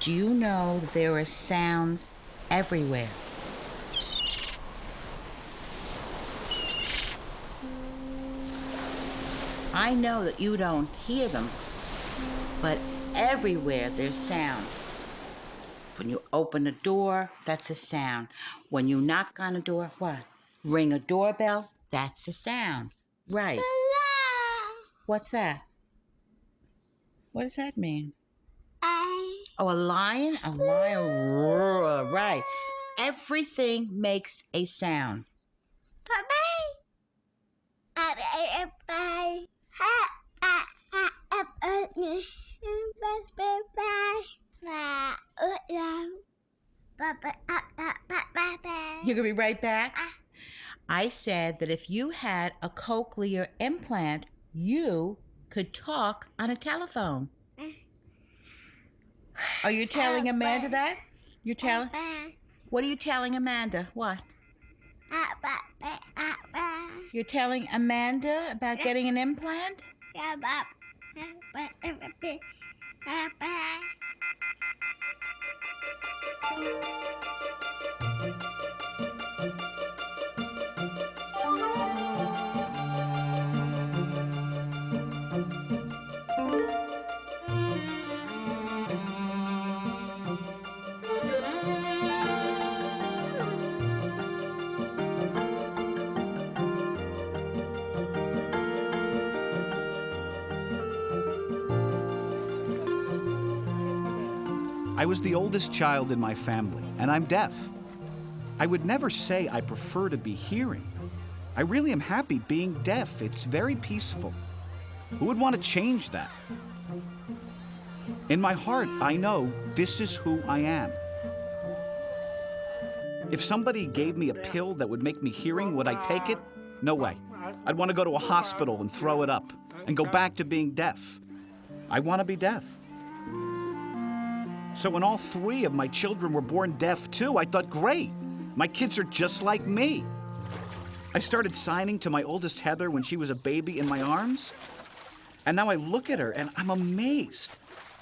Do you know that there are sounds everywhere? I know that you don't hear them, but everywhere there's sound. When you open a door, that's a sound. When you knock on a door, what? Ring a doorbell, that's a sound. Right. What's that? What does that mean? Oh, a lion? A lion roar, right. Everything makes a sound. You gonna be right back? I said that if you had a cochlear implant, you could talk on a telephone. Are you telling Amanda that? You're telling? What are you telling Amanda? What? You're telling Amanda about getting an implant? I was the oldest child in my family, and I'm deaf. I would never say I prefer to be hearing. I really am happy being deaf. It's very peaceful. Who would want to change that? In my heart, I know this is who I am. If somebody gave me a pill that would make me hearing, would I take it? No way. I'd want to go to a hospital and throw it up and go back to being deaf. I want to be deaf. So when all 3 of my children were born deaf too, I thought, great, my kids are just like me. I started signing to my oldest Heather when she was a baby in my arms. And now I look at her and I'm amazed.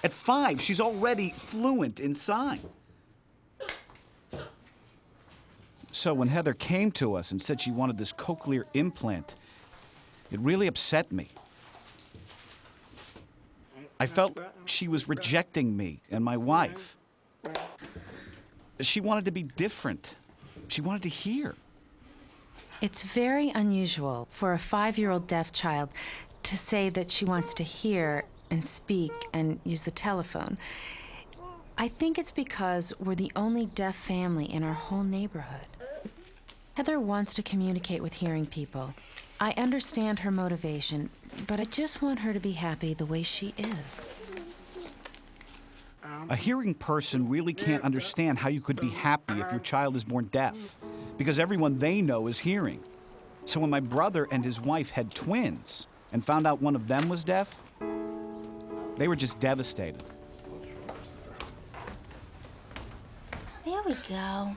At 5, she's already fluent in sign. So when Heather came to us and said she wanted this cochlear implant, it really upset me. I felt she was rejecting me and my wife. She wanted to be different. She wanted to hear. It's very unusual for a 5-year-old deaf child to say that she wants to hear and speak and use the telephone. I think it's because we're the only deaf family in our whole neighborhood. Heather wants to communicate with hearing people. I understand her motivation, but I just want her to be happy the way she is. A hearing person really can't understand how you could be happy if your child is born deaf, because everyone they know is hearing. So when my brother and his wife had twins and found out one of them was deaf, they were just devastated. There we go.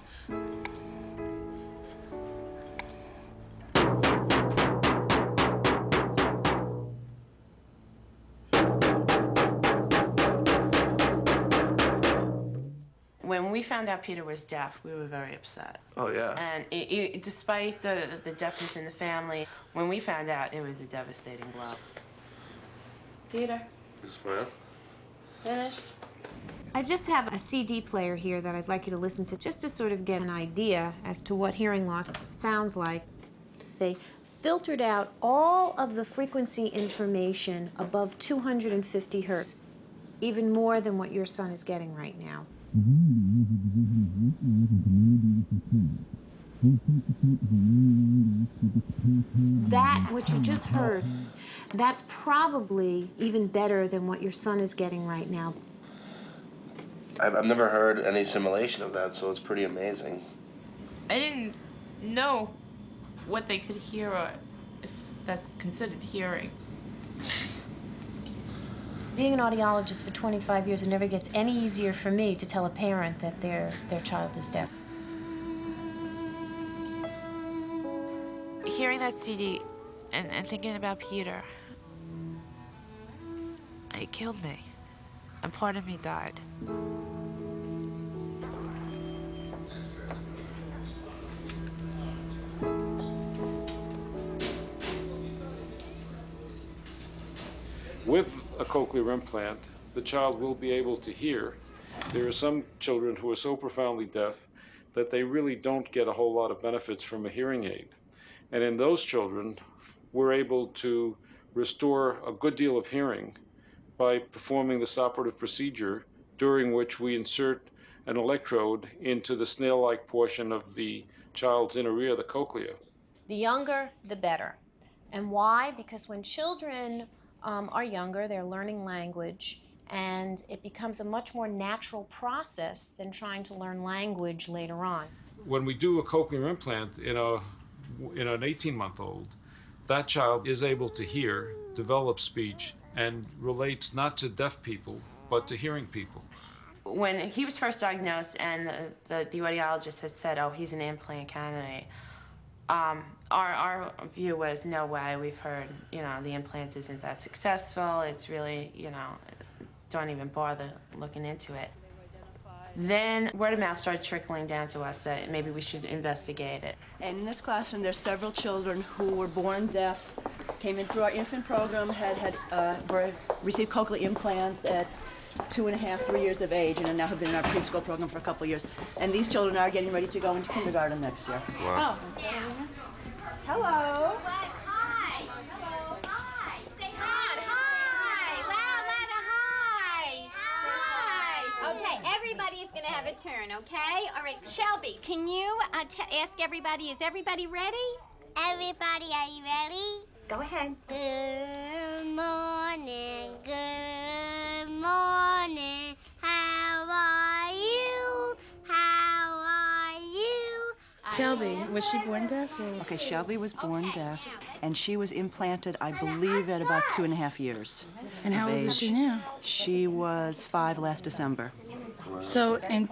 When we found out Peter was deaf, we were very upset. Oh, yeah. And despite the deafness in the family, when we found out, it was a devastating blow. Peter? Yes, ma'am. Finished? I just have a CD player here that I'd like you to listen to just to sort of get an idea as to what hearing loss sounds like. They filtered out all of the frequency information above 250 hertz, even more than what your son is getting right now. That, what you just heard, that's probably even better than what your son is getting right now. I've never heard any simulation of that, so it's pretty amazing. I didn't know what they could hear or if that's considered hearing. Being an audiologist for 25 years, it never gets any easier for me to tell a parent that their child is deaf. Hearing that CD and thinking about Peter, it killed me. And part of me died. With a cochlear implant, the child will be able to hear. There are some children who are so profoundly deaf that they really don't get a whole lot of benefits from a hearing aid. And in those children, we're able to restore a good deal of hearing by performing this operative procedure, during which we insert an electrode into the snail-like portion of the child's inner ear, the cochlea. The younger, the better. And why? Because when children are younger, they're learning language, and it becomes a much more natural process than trying to learn language later on. When we do a cochlear implant in an 18-month-old, that child is able to hear, develop speech, and relates not to deaf people, but to hearing people. When he was first diagnosed and the audiologist had said, oh, he's an implant candidate, our view was, no way, we've heard, the implant isn't that successful, it's really, don't even bother looking into it. Then word of mouth started trickling down to us that maybe we should investigate it. And in this classroom, there's several children who were born deaf, came in through our infant program, received cochlear implants at 2.5, 3 years of age, and now have been in our preschool program for a couple of years. And these children are getting ready to go into kindergarten next year. Wow. Oh. Hello. Hi. Hello. Hi. Say hi. Hi. Loud, hi. Okay, everybody's going to have a turn, okay? All right, Shelby, can you ask everybody, is everybody ready? Everybody, are you ready? Go ahead. Good morning, good morning. How are you? How are you? Shelby, was she born deaf? Okay, Shelby was born deaf, and she was implanted, I believe, at about 2.5 years. And how old is she now? She was 5 last December. So in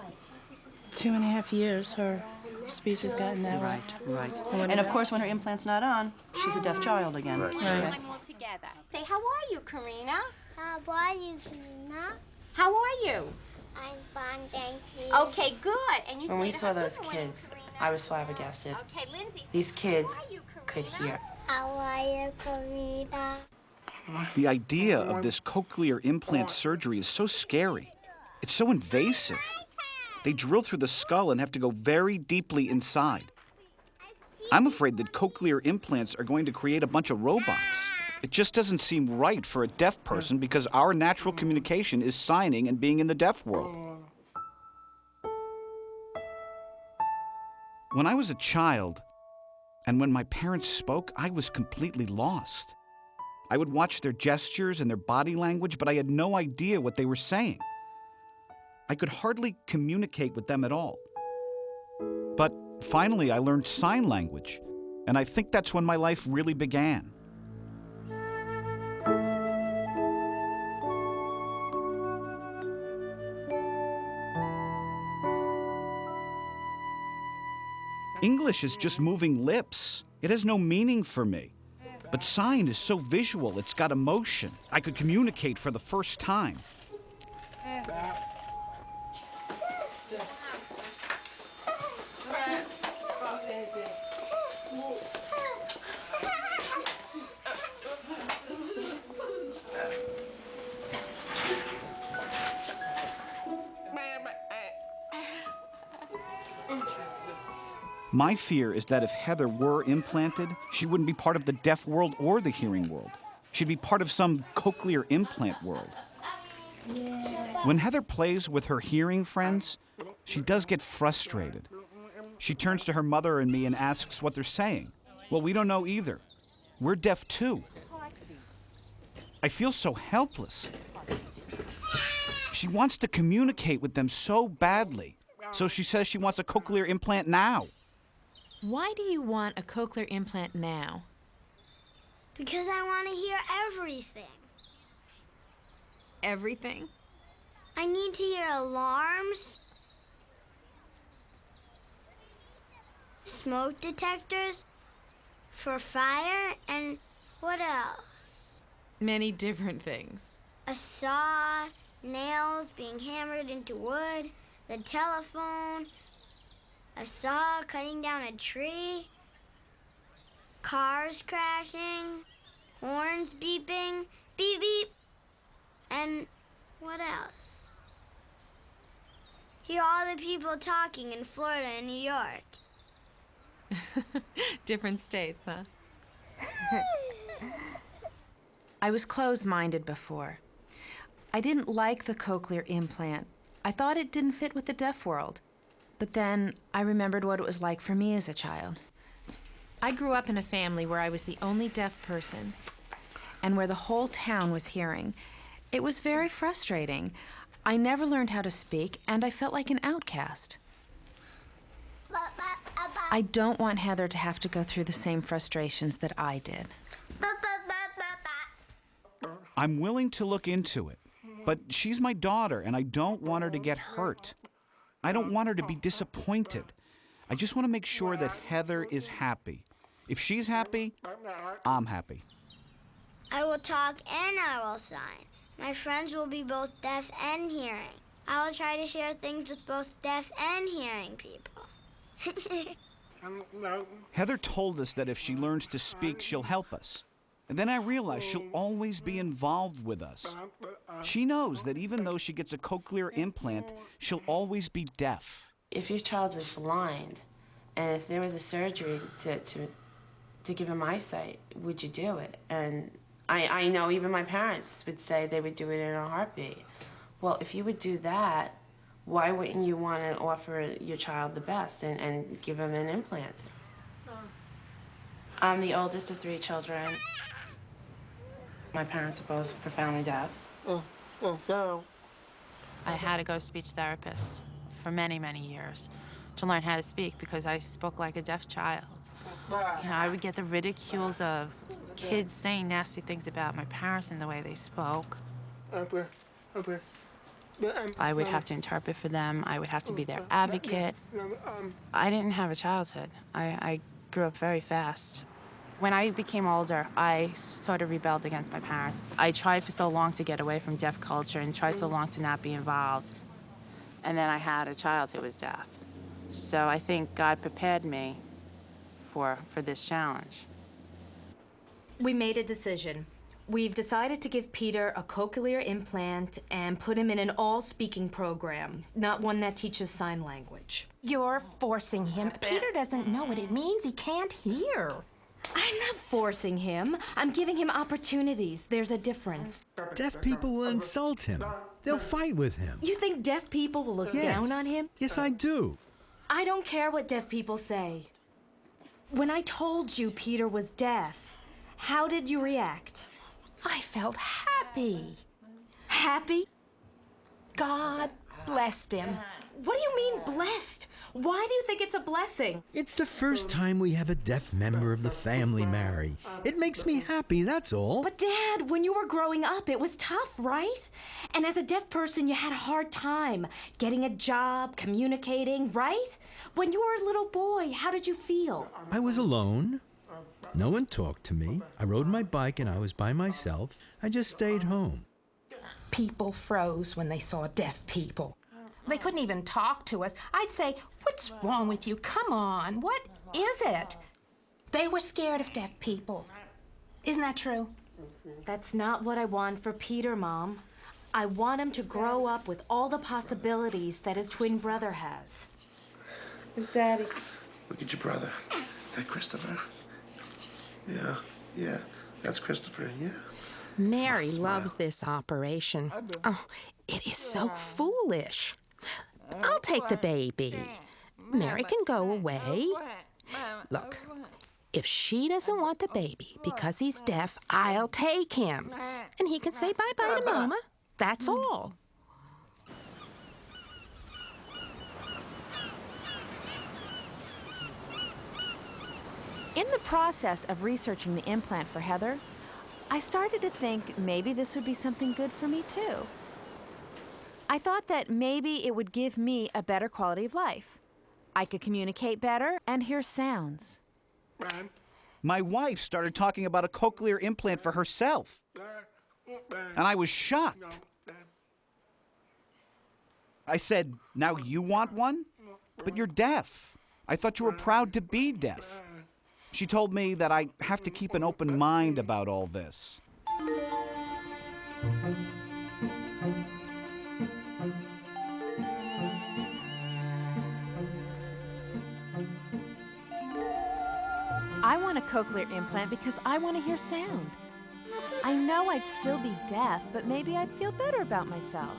2.5 years, her speech has gotten that way. Right. And of course, when her implant's not on, she's a deaf child again. Right. Right. All together. Say, how are you, Karina? How are you, Karina? How are you? I'm fine, thank you. Okay, good. And you When we say to saw her, those "Good morning, kids, Karina." I was flabbergasted. Okay, Lindsay. These kids How are you, could Karina? hear. How are you, Karina? The idea of this cochlear implant surgery is so scary. It's so invasive. They drill through the skull and have to go very deeply inside. I'm afraid that cochlear implants are going to create a bunch of robots. It just doesn't seem right for a deaf person because our natural communication is signing and being in the deaf world. When I was a child, and when my parents spoke, I was completely lost. I would watch their gestures and their body language, but I had no idea what they were saying. I could hardly communicate with them at all. But finally, I learned sign language, and I think that's when my life really began. English is just moving lips. It has no meaning for me. But sign is so visual, it's got emotion. I could communicate for the first time. My fear is that if Heather were implanted, she wouldn't be part of the deaf world or the hearing world. She'd be part of some cochlear implant world. When Heather plays with her hearing friends, she does get frustrated. She turns to her mother and me and asks what they're saying. Well, we don't know either. We're deaf too. I feel so helpless. She wants to communicate with them so badly, so she says she wants a cochlear implant now. Why do you want a cochlear implant now? Because I want to hear everything. Everything? I need to hear alarms, smoke detectors for fire, and what else? Many different things. A saw, nails being hammered into wood, the telephone, a saw cutting down a tree, cars crashing, horns beeping, beep beep, hear all the people talking in Florida and New York. Different states, huh? I was closed-minded before. I didn't like the cochlear implant. I thought it didn't fit with the deaf world. But then I remembered what it was like for me as a child. I grew up in a family where I was the only deaf person and where the whole town was hearing. It was very frustrating. I never learned how to speak, and I felt like an outcast. I don't want Heather to have to go through the same frustrations that I did. I'm willing to look into it, but she's my daughter, and I don't want her to get hurt. I don't want her to be disappointed. I just want to make sure that Heather is happy. If she's happy, I'm happy. I will talk and I will sign. My friends will be both deaf and hearing. I will try to share things with both deaf and hearing people. Heather told us that if she learns to speak, she'll help us. And then I realized she'll always be involved with us. She knows that even though she gets a cochlear implant, she'll always be deaf. If your child was blind, and if there was a surgery to give him eyesight, would you do it? And I know even my parents would say they would do it in a heartbeat. Well, if you would do that, why wouldn't you want to offer your child the best and give him an implant? I'm the oldest of 3 children. My parents are both profoundly deaf. I had to go to speech therapist for many, many years to learn how to speak because I spoke like a deaf child. You know, I would get the ridicules of kids saying nasty things about my parents and the way they spoke. I would have to interpret for them. I would have to be their advocate. I didn't have a childhood. I grew up very fast. When I became older, I sort of rebelled against my parents. I tried for so long to get away from deaf culture and tried so long to not be involved. And then I had a child who was deaf. So I think God prepared me for this challenge. We made a decision. We've decided to give Peter a cochlear implant and put him in an all-speaking program, not one that teaches sign language. You're forcing him. Peter doesn't know what it means. He can't hear. I'm not forcing him. I'm giving him opportunities. There's a difference. Deaf people will insult him. They'll fight with him. You think deaf people will look down on him? Yes, I do. I don't care what deaf people say. When I told you Peter was deaf, how did you react? I felt happy. Happy? God blessed him. What do you mean, blessed? Why do you think it's a blessing? It's the first time we have a deaf member of the family marry. It makes me happy, that's all. But Dad, when you were growing up, it was tough, right? And as a deaf person, you had a hard time getting a job, communicating, right? When you were a little boy, how did you feel? I was alone. No one talked to me. I rode my bike and I was by myself. I just stayed home. People froze when they saw deaf people. They couldn't even talk to us. I'd say, "What's wrong with you? Come on, what is it?" They were scared of deaf people. Isn't that true? That's not what I want for Peter, Mom. I want him to grow up with all the possibilities that his twin brother has. It's Daddy. Look at your brother. Is that Christopher? Yeah, that's Christopher, yeah. Mary loves this operation. Oh, it is so foolish. I'll take the baby. Mary can go away. Look, if she doesn't want the baby because he's deaf, I'll take him. And he can say bye-bye to Mama. That's all. In the process of researching the implant for Heather, I started to think maybe this would be something good for me too. I thought that maybe it would give me a better quality of life. I could communicate better and hear sounds. My wife started talking about a cochlear implant for herself. And I was shocked. I said, "Now you want one? But you're deaf. I thought you were proud to be deaf." She told me that I have to keep an open mind about all this. cochlear implant because I want to hear sound. I know I'd still be deaf, but maybe I'd feel better about myself.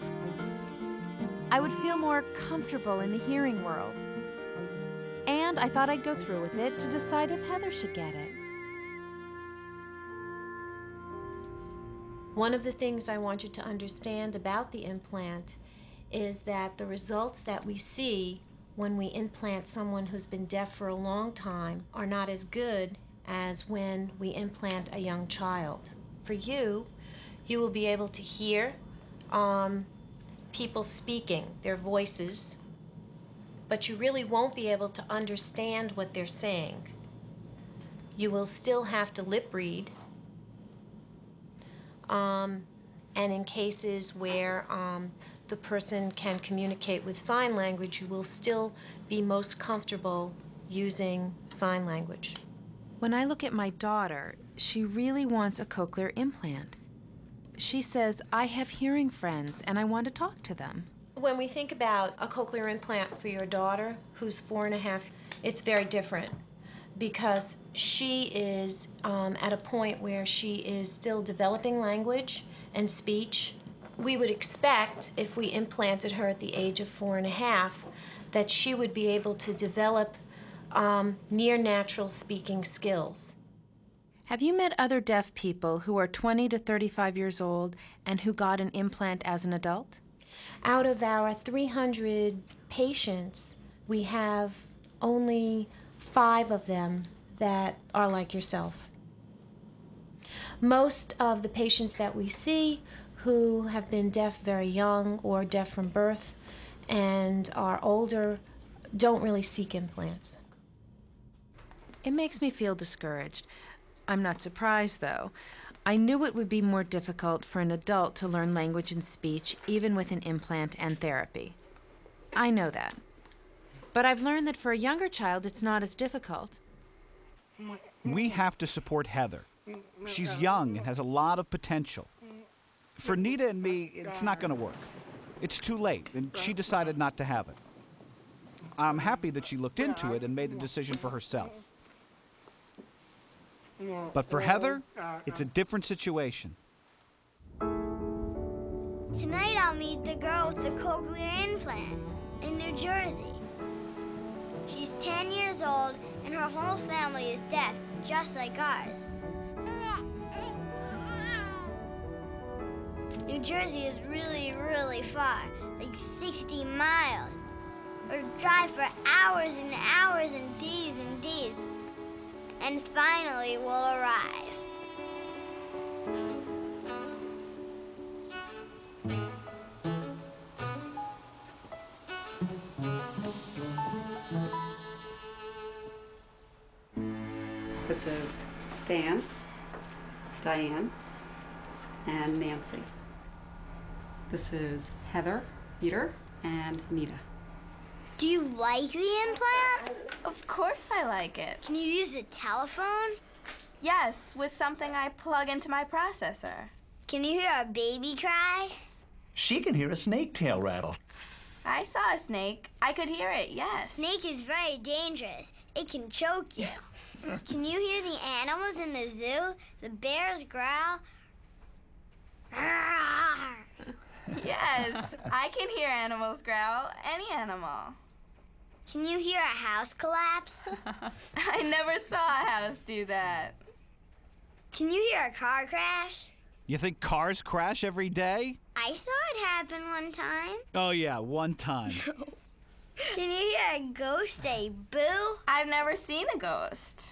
I would feel more comfortable in the hearing world. And I thought I'd go through with it to decide if Heather should get it. One of the things I want you to understand about the implant is that the results that we see when we implant someone who's been deaf for a long time are not as good as when we implant a young child. For you, you will be able to hear people speaking, their voices, but you really won't be able to understand what they're saying. You will still have to lip read. And in cases where the person can communicate with sign language, you will still be most comfortable using sign language. When I look at my daughter, she really wants a cochlear implant. She says, I have hearing friends and I want to talk to them. When we think about a cochlear implant for your daughter, who's 4.5, it's very different because she is at a point where she is still developing language and speech. We would expect, if we implanted her at the age of 4.5, that she would be able to develop near natural speaking skills. Have you met other deaf people who are 20 to 35 years old and who got an implant as an adult? Out of our 300 patients, we have only 5 of them that are like yourself. Most of the patients that we see who have been deaf very young or deaf from birth and are older don't really seek implants. It makes me feel discouraged. I'm not surprised, though. I knew it would be more difficult for an adult to learn language and speech, even with an implant and therapy. I know that. But I've learned that for a younger child, it's not as difficult. We have to support Heather. She's young and has a lot of potential. For Nita and me, it's not going to work. It's too late, and she decided not to have it. I'm happy that she looked into it and made the decision for herself. But for Heather, it's a different situation. Tonight I'll meet the girl with the cochlear implant in New Jersey. She's 10 years old and her whole family is deaf, just like ours. New Jersey is really, really far, like 60 miles. Or drive for hours and hours and days and days. And finally we'll arrive. This is Stan, Diane, and Nancy. This is Heather, Peter, and Nita. Do you like the implant? Of course I like it. Can you use a telephone? Yes, with something I plug into my processor. Can you hear a baby cry? She can hear a snake tail rattle. I saw a snake. I could hear it, yes. Snake is very dangerous. It can choke you. Can you hear the animals in the zoo? The bears growl. Yes, I can hear animals growl, any animal. Can you hear a house collapse? I never saw a house do that. Can you hear a car crash? You think cars crash every day? I saw it happen one time. Oh, yeah, one time. Can you hear a ghost say boo? I've never seen a ghost.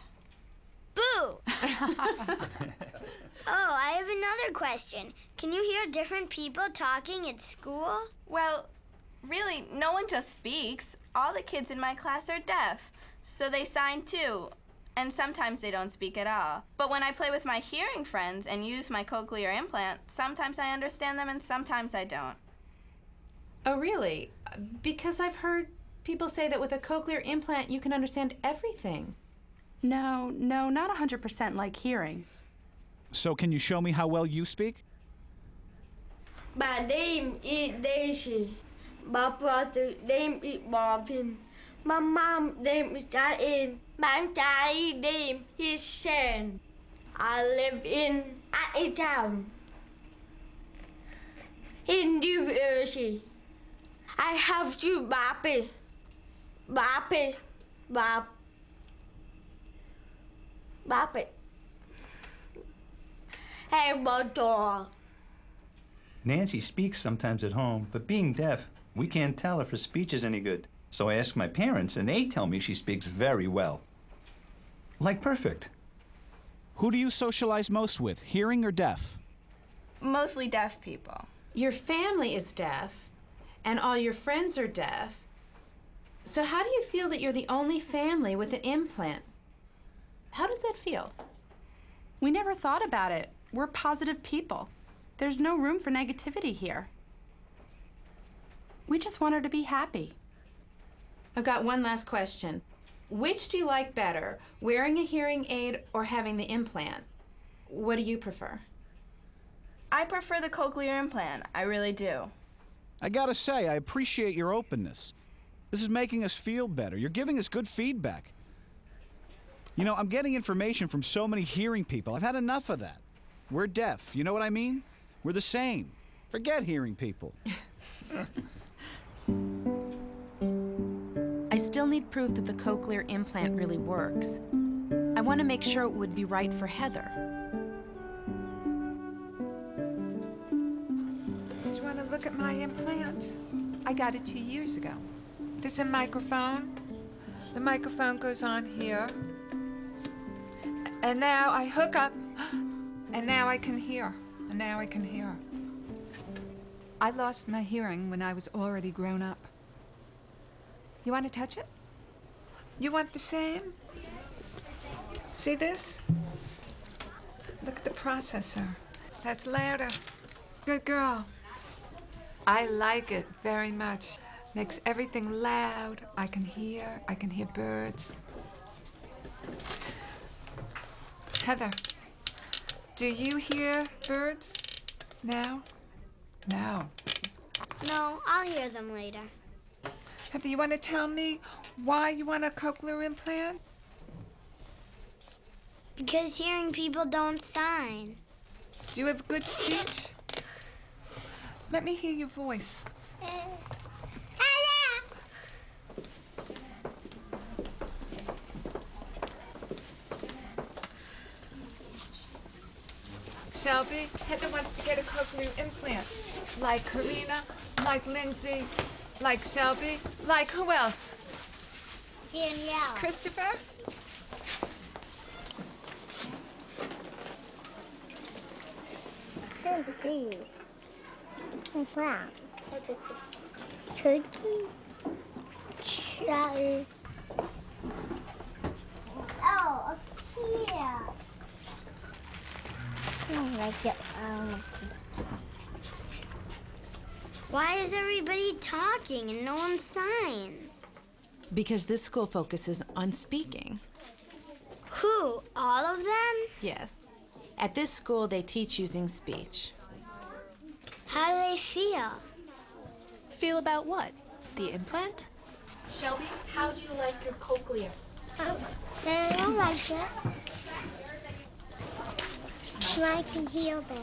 Boo! Oh, I have another question. Can you hear different people talking at school? Well, really, no one just speaks. All the kids in my class are deaf, so they sign too. And sometimes they don't speak at all. But when I play with my hearing friends and use my cochlear implant, sometimes I understand them and sometimes I don't. Oh, really? Because I've heard people say that with a cochlear implant you can understand everything. No, not 100% like hearing. So can you show me how well you speak? Bà đêm ít đây chỉ bà từ đêm ít bỏ pin. Bà đêm ít trả in. Bạn trai đi his son. I live in a town. In New Jersey. I have two puppies. Puppy. Hey, my dog. Nancy speaks sometimes at home, but being deaf, we can't tell if her speech is any good. So I ask my parents, and they tell me she speaks very well. Like perfect. Who do you socialize most with, hearing or deaf? Mostly deaf people. Your family is deaf, and all your friends are deaf. So how do you feel that you're the only family with an implant? How does that feel? We never thought about it. We're positive people. There's no room for negativity here. We just want her to be happy. I've got one last question. Which do you like better, wearing a hearing aid or having the implant? What do you prefer? I prefer the cochlear implant. I really do. I gotta say, I appreciate your openness. This is making us feel better. You're giving us good feedback. You know, I'm getting information from so many hearing people. I've had enough of that. We're deaf, you know what I mean? We're the same. Forget hearing people. I still need proof that the cochlear implant really works. I want to make sure it would be right for Heather. Do you want to look at my implant? I got it 2 years ago. There's a microphone. The microphone goes on here. And now I hook up, and now I can hear. And now I can hear. I lost my hearing when I was already grown up. You want to touch it? You want the same? See this? Look at the processor. That's louder. Good girl. I like it very much. Makes everything loud. I can hear birds. Heather, do you hear birds now? No. No, I'll hear them later. Heather, you want to tell me why you want a cochlear implant? Because hearing people don't sign. Do you have good speech? Let me hear your voice. Shelby, Heather wants to get a cochlear implant. Like Karina, like Lindsay, like Shelby, like who else? Danielle. Christopher? These. Wow. Turkey. Cherry. Oh, a Kia. I don't like it. Why is everybody talking and no one signs? Because this school focuses on speaking. Who? All of them? Yes. At this school, they teach using speech. How do they feel? Feel about what? The implant? Shelby, how do you like your cochlear? I don't like it. So I can hear better.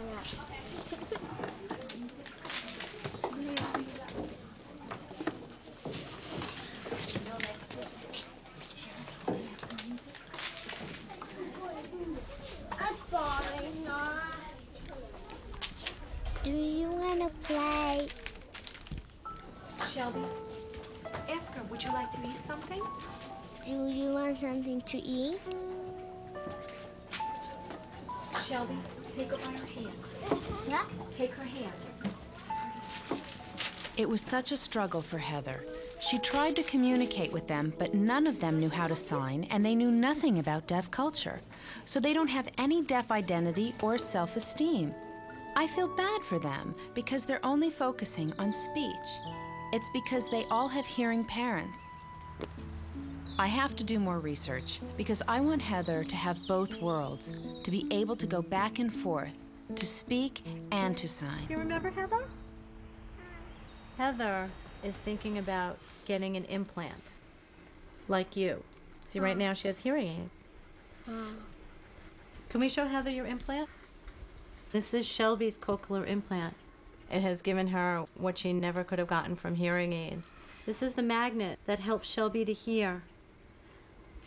Do you want to play? Shelby, ask her, would you like to eat something? Do you want something to eat? Shelby, take her by her hand. What? Take her hand. It was such a struggle for Heather. She tried to communicate with them, but none of them knew how to sign, and they knew nothing about deaf culture. So they don't have any deaf identity or self-esteem. I feel bad for them because they're only focusing on speech. It's because they all have hearing parents. I have to do more research because I want Heather to have both worlds, to be able to go back and forth, to speak and to sign. You remember Heather? Heather is thinking about getting an implant, like you. See, right now she has hearing aids. Can we show Heather your implant? This is Shelby's cochlear implant. It has given her what she never could have gotten from hearing aids. This is the magnet that helps Shelby to hear.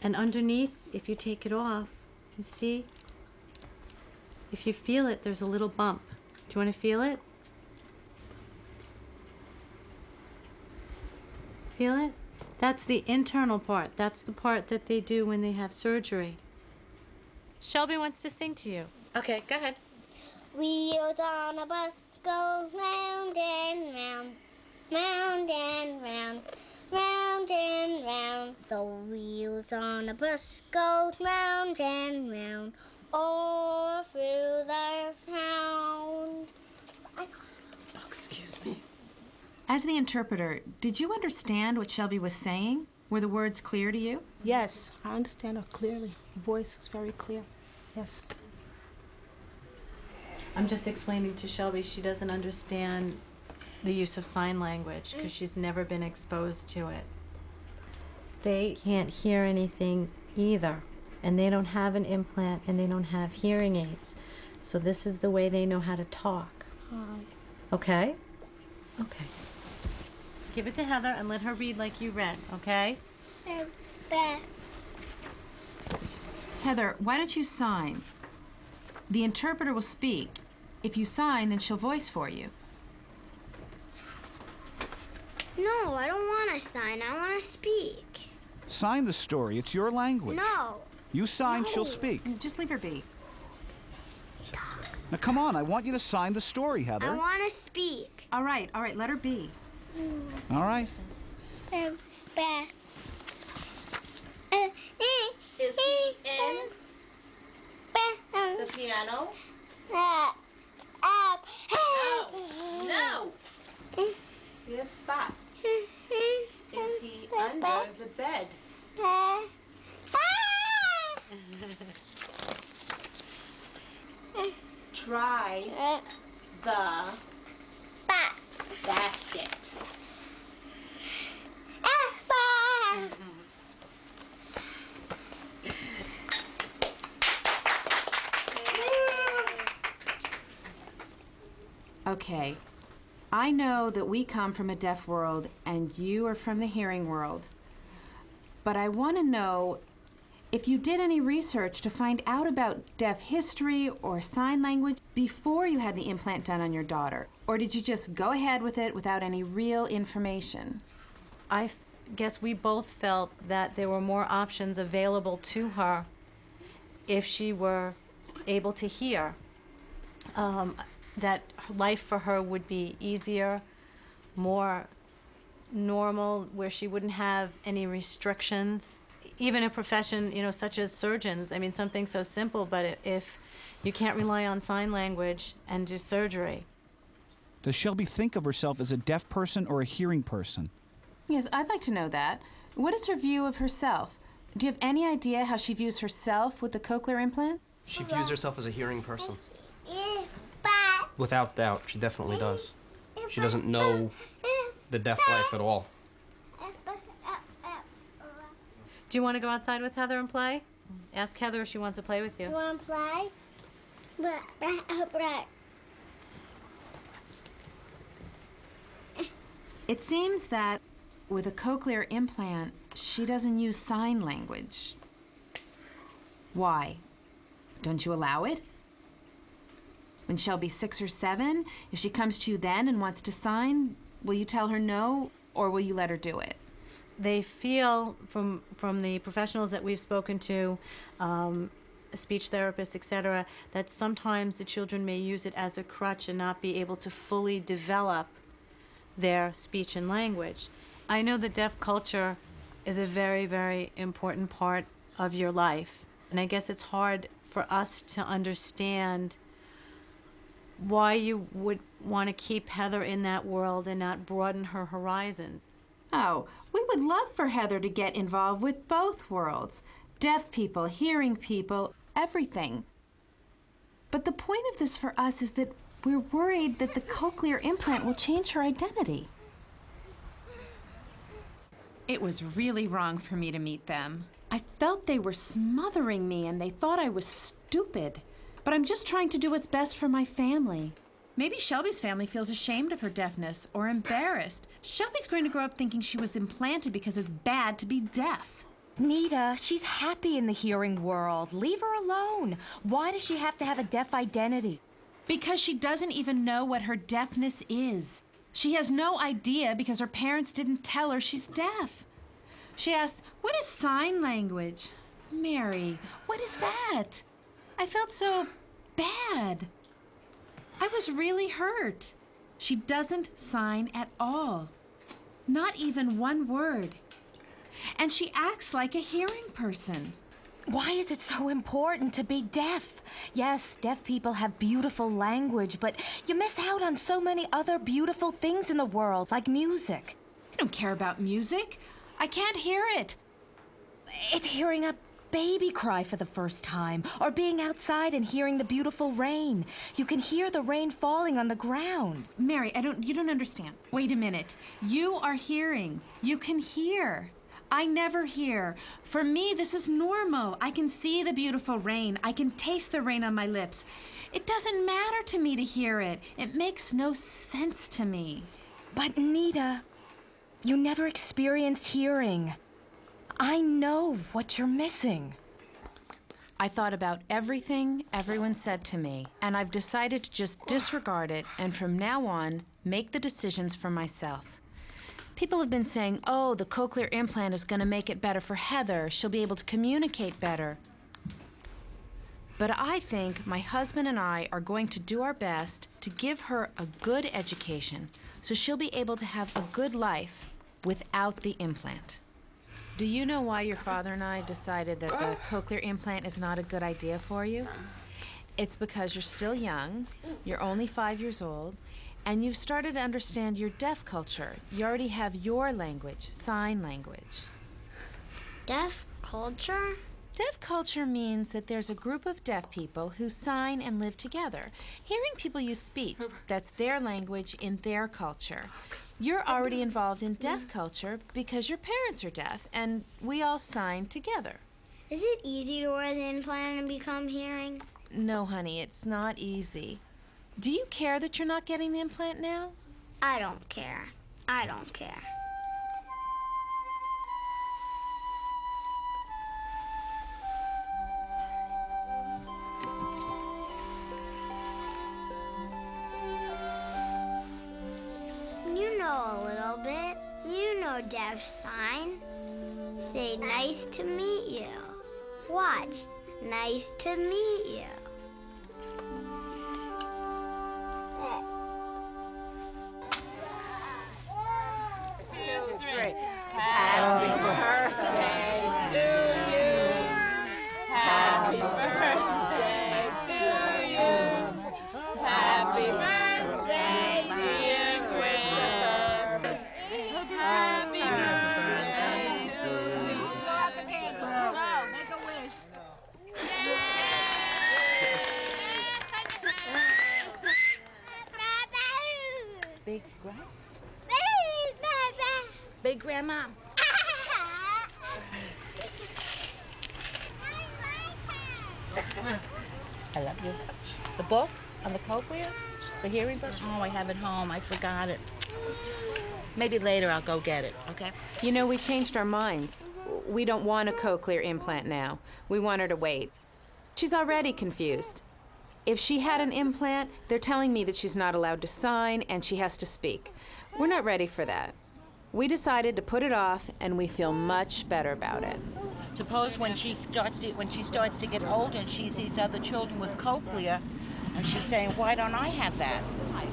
And underneath, if you take it off, you see? If you feel it, there's a little bump. Do you want to feel it? Feel it? That's the internal part. That's the part that they do when they have surgery. Shelby wants to sing to you. Okay, go ahead. Wheels on a bus go round and round, round and round, round and round. The wheels on a bus go round and round, all through the town. Oh, excuse me. As the interpreter, did you understand what Shelby was saying? Were the words clear to you? Yes, I understand her clearly. Her voice was very clear. Yes. I'm just explaining to Shelby she doesn't understand the use of sign language because she's never been exposed to it. They can't hear anything either, and they don't have an implant and they don't have hearing aids. So this is the way they know how to talk. Okay? Okay. Give it to Heather and let her read like you read, okay? Heather, why don't you sign? The interpreter will speak. If you sign, then she'll voice for you. No, I don't want to sign. I want to speak. Sign the story. It's your language. No. You sign, she'll speak. Just leave her be. Now, come on. I want you to sign the story, Heather. I want to speak. All right, let her be. All right. Is he in the piano? No. This spot. Is he under the bed? Try the basket. Okay. I know that we come from a deaf world and you are from the hearing world. But I want to know if you did any research to find out about deaf history or sign language before you had the implant done on your daughter. Or did you just go ahead with it without any real information? I guess we both felt that there were more options available to her if she were able to hear. That life for her would be easier, more normal, where she wouldn't have any restrictions. Even a profession, such as surgeons, I mean, something so simple, but if you can't rely on sign language and do surgery. Does Shelby think of herself as a deaf person or a hearing person? Yes, I'd like to know that. What is her view of herself? Do you have any idea how she views herself with the cochlear implant? She views herself as a hearing person. Without doubt, she definitely does. She doesn't know the deaf life at all. Do you want to go outside with Heather and play? Ask Heather if she wants to play with you. You want to play? It seems that with a cochlear implant, she doesn't use sign language. Why? Don't you allow it? When Shelby's 6 or 7, if she comes to you then and wants to sign, will you tell her no, or will you let her do it? They feel from the professionals that we've spoken to, speech therapists, etc., that sometimes the children may use it as a crutch and not be able to fully develop their speech and language. I know that deaf culture is a very, very important part of your life, and I guess it's hard for us to understand why you would want to keep Heather in that world and not broaden her horizons. Oh, we would love for Heather to get involved with both worlds. Deaf people, hearing people, everything. But the point of this for us is that we're worried that the cochlear implant will change her identity. It was really wrong for me to meet them. I felt they were smothering me and they thought I was stupid. But I'm just trying to do what's best for my family. Maybe Shelby's family feels ashamed of her deafness or embarrassed. Shelby's going to grow up thinking she was implanted because it's bad to be deaf. Nita, she's happy in the hearing world. Leave her alone. Why does she have to have a deaf identity? Because she doesn't even know what her deafness is. She has no idea because her parents didn't tell her she's deaf. She asks, "What is sign language?" Mary, what is that? I felt so bad. I was really hurt. She doesn't sign at all. Not even one word. And she acts like a hearing person. Why is it so important to be deaf? Yes, deaf people have beautiful language, but you miss out on so many other beautiful things in the world, like music. I don't care about music. I can't hear it. It's hearing a baby cry for the first time, or being outside and hearing the beautiful rain. You can hear the rain falling on the ground. Mary, you don't understand. Wait a minute. You are hearing. You can hear. I never hear. For me, this is normal. I can see the beautiful rain. I can taste the rain on my lips. It doesn't matter to me to hear it. It makes no sense to me. But Nita, you never experienced hearing. I know what you're missing. I thought about everything everyone said to me, and I've decided to just disregard it and from now on make the decisions for myself. People have been saying, "Oh, the cochlear implant is going to make it better for Heather. She'll be able to communicate better." But I think my husband and I are going to do our best to give her a good education so she'll be able to have a good life without the implant. Do you know why your father and I decided that the cochlear implant is not a good idea for you? It's because you're still young, you're only 5 years old, and you've started to understand your deaf culture. You already have your language, sign language. Deaf culture? Deaf culture means that there's a group of deaf people who sign and live together. Hearing people use speech, that's their language in their culture. You're already involved in deaf culture because your parents are deaf, and we all sign together. Is it easy to wear the implant and become hearing? No, honey, it's not easy. Do you care that you're not getting the implant now? I don't care. I don't care. You know a little bit. You know deaf sign. Say nice to meet you. Watch. Nice to meet you. Happy birthday to you. Happy birthday to you. Happy birthday, dear Chris. Happy birthday to you. Blow out the candle. Blow. Make a wish. Big grandma. Big grandma. I love you. The book on the cochlear? The hearing book? Oh, I have it home. I forgot it. Maybe later I'll go get it, okay? You know, we changed our minds. We don't want a cochlear implant now. We want her to wait. She's already confused. If she had an implant, they're telling me that she's not allowed to sign and she has to speak. We're not ready for that. We decided to put it off, and we feel much better about it. Suppose when she starts to get older and she sees other children with cochlea, and she's saying, "Why don't I have that?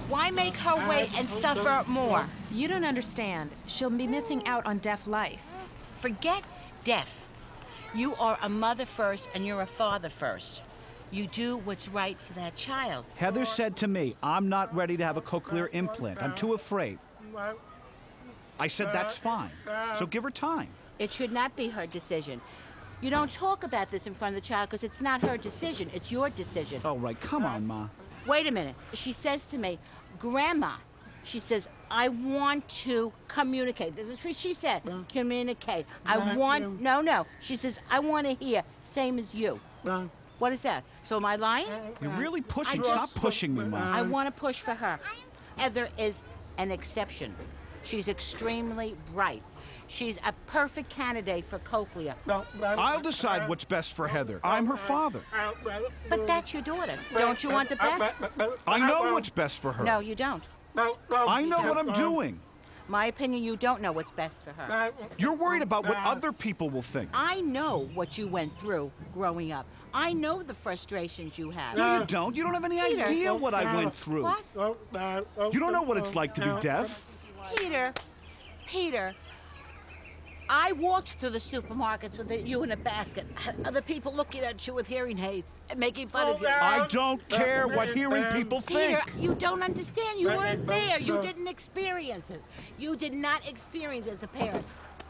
Why make her wait and suffer more?" You don't understand. She'll be missing out on deaf life. Forget deaf. You are a mother first, and you're a father first. You do what's right for that child. Heather said to me, "I'm not ready to have a cochlear implant. I'm too afraid." I said, "That's fine. So give her time." It should not be her decision. You don't talk about this in front of the child because it's not her decision. It's your decision. Oh, right. Come on, Ma. Wait a minute. She says to me, "Grandma, She says, I want to communicate. This is what she said. Communicate. I want, no. She says, I want to hear, same as you. What is that? So am I lying? You're really pushing. Stop pushing me, Mom. I want to push for her. Heather is an exception. She's extremely bright. She's a perfect candidate for coclear. I'll decide what's best for Heather. I'm her father. But that's your daughter. Don't you want the best? I know what's best for her. No, you don't. I know what I'm doing. My opinion, you don't know what's best for her. You're worried about what other people will think. I know what you went through growing up. I know the frustrations you have. No, you don't. You don't have any Peter. idea what I went through. What? You don't know what it's like to be deaf. Peter, I walked through the supermarkets with you in a basket. Other people looking at you with hearing aids and making fun of you. I don't care what hearing people think. Peter, you don't understand. You weren't there. You didn't experience it. You did not experience it as a parent.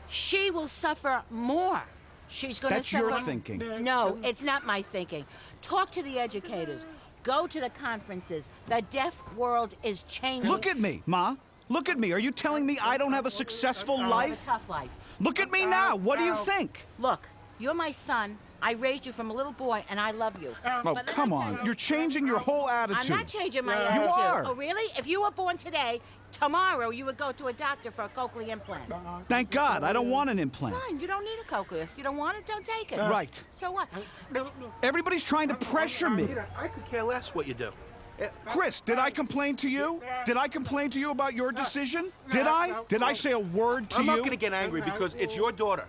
She will suffer more. She's going to suffer. That's your thinking. No, it's not my thinking. Talk to the educators. Go to the conferences. The deaf world is changing. Look at me, Ma. Look at me. Are you telling me I don't have a successful I life? have a tough life. Look at me now. What do you think? Look, you're my son. I raised you from a little boy, and I love you. Oh, come on. You're changing your whole attitude. I'm not changing my attitude. You are. Oh, really? If you were born today, tomorrow you would go to a doctor for a cochlear implant. Thank God. I don't want an implant. Fine, you don't need a cochlear. You don't want it, don't take it. Right. So what? Everybody's trying to pressure me. Peter, I could care less what you do. Chris, did I complain to you? Did I complain to you about your decision? Did I? Did I say a word to you? I'm not going to get angry because it's your daughter.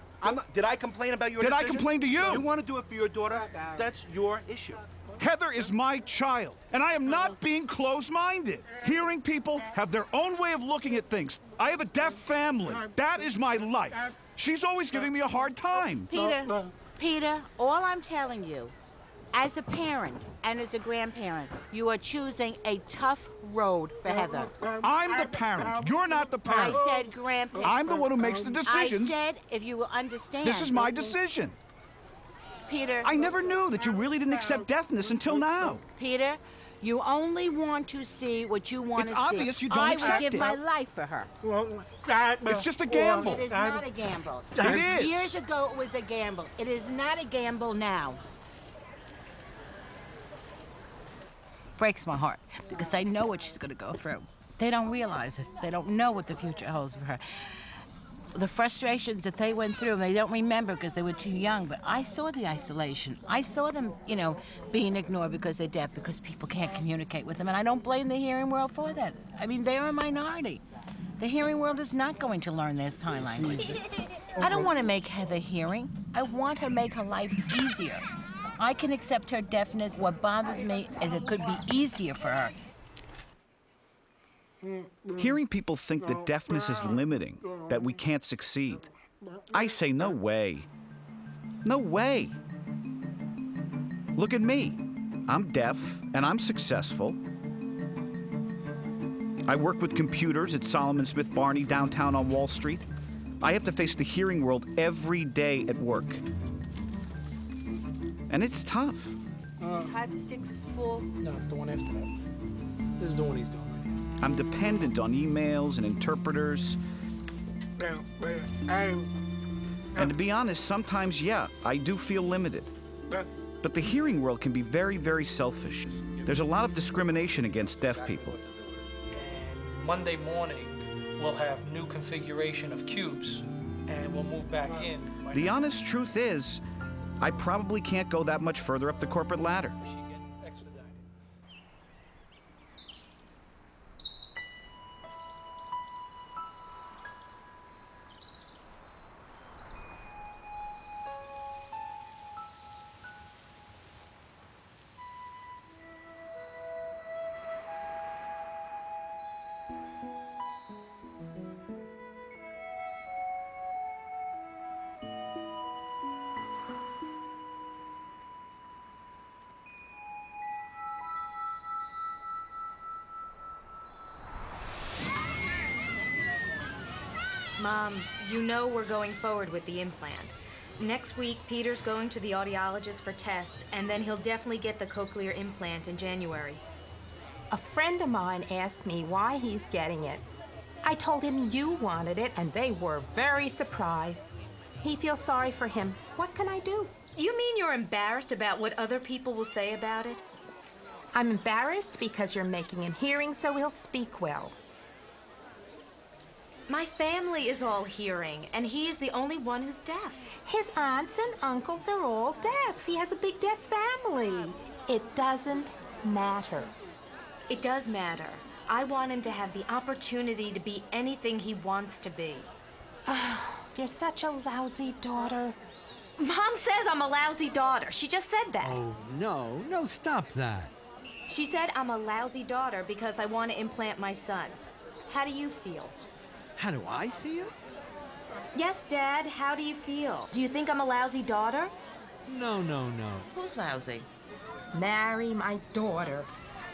Did I complain about your decision? Did I complain to you? You want to do it for your daughter? That's your issue. Heather is my child, and I am not being closed-minded. Hearing people have their own way of looking at things. I have a deaf family. That is my life. She's always giving me a hard time. Peter, all I'm telling you, as a parent and as a grandparent, you are choosing a tough road for Heather. I'm the parent. You're not the parent. I said grandparent. I'm the one who makes the decisions. I said if you will understand. This is my decision. Peter. I never knew that you really didn't accept deafness until now. Peter, you only want to see what you want to see. It's obvious you don't accept I would give it. my life for her. It's just a gamble. It is not a gamble. It is. Years ago, it was a gamble. It is not a gamble now. Breaks my heart because I know what she's going to go through. They don't realize it. They don't know what the future holds for her. The frustrations that they went through, they don't remember because they were too young, but I saw the isolation. I saw them, being ignored because they're deaf, because people can't communicate with them, and I don't blame the hearing world for that. I mean, they're a minority. The hearing world is not going to learn their sign language. I don't want to make Heather hearing. I want her to make her life easier. I can accept her deafness. What bothers me is it could be easier for her. Hearing people think that deafness is limiting, that we can't succeed. I say no way. No way. Look at me. I'm deaf and I'm successful. I work with computers at Solomon Smith Barney downtown on Wall Street. I have to face the hearing world every day at work. And it's tough. Type 6 full. No, it's the one after that. This is the one he's doing. I'm dependent on emails and interpreters. And to be honest, sometimes, yeah, I do feel limited. But the hearing world can be very, very selfish. There's a lot of discrimination against deaf people. And Monday morning, we'll have new configuration of cubes, and we'll move back in. The honest truth is, I probably can't go that much further up the corporate ladder. Mom, you know we're going forward with the implant. Next week, Peter's going to the audiologist for tests, and then he'll definitely get the cochlear implant in January. A friend of mine asked me why he's getting it. I told him you wanted it, and they were very surprised. He feels sorry for him. What can I do? You mean you're embarrassed about what other people will say about it? I'm embarrassed because you're making him hearing so he'll speak well. My family is all hearing, and he is the only one who's deaf. His aunts and uncles are all deaf. He has a big deaf family. It doesn't matter. It does matter. I want him to have the opportunity to be anything he wants to be. Oh, you're such a lousy daughter. Mom says I'm a lousy daughter. She just said that. Oh, no, stop that. She said I'm a lousy daughter because I want to implant my son. How do you feel? How do I feel? Yes, Dad, how do you feel? Do you think I'm a lousy daughter? No. Who's lousy? Marry my daughter.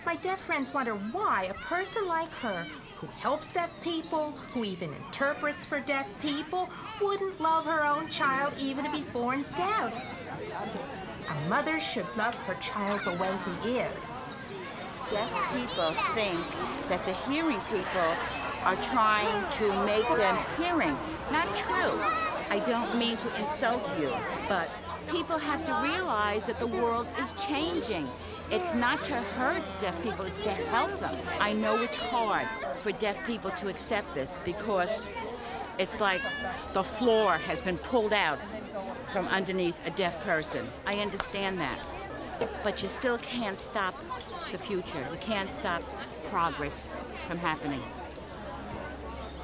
My deaf friends wonder why a person like her, who helps deaf people, who even interprets for deaf people, wouldn't love her own child even if he's born deaf. A mother should love her child the way he is. Deaf people think that the hearing people are trying to make them hearing. Not true. I don't mean to insult you, but people have to realize that the world is changing. It's not to hurt deaf people, it's to help them. I know it's hard for deaf people to accept this because it's like the floor has been pulled out from underneath a deaf person. I understand that. But you still can't stop the future. You can't stop progress from happening.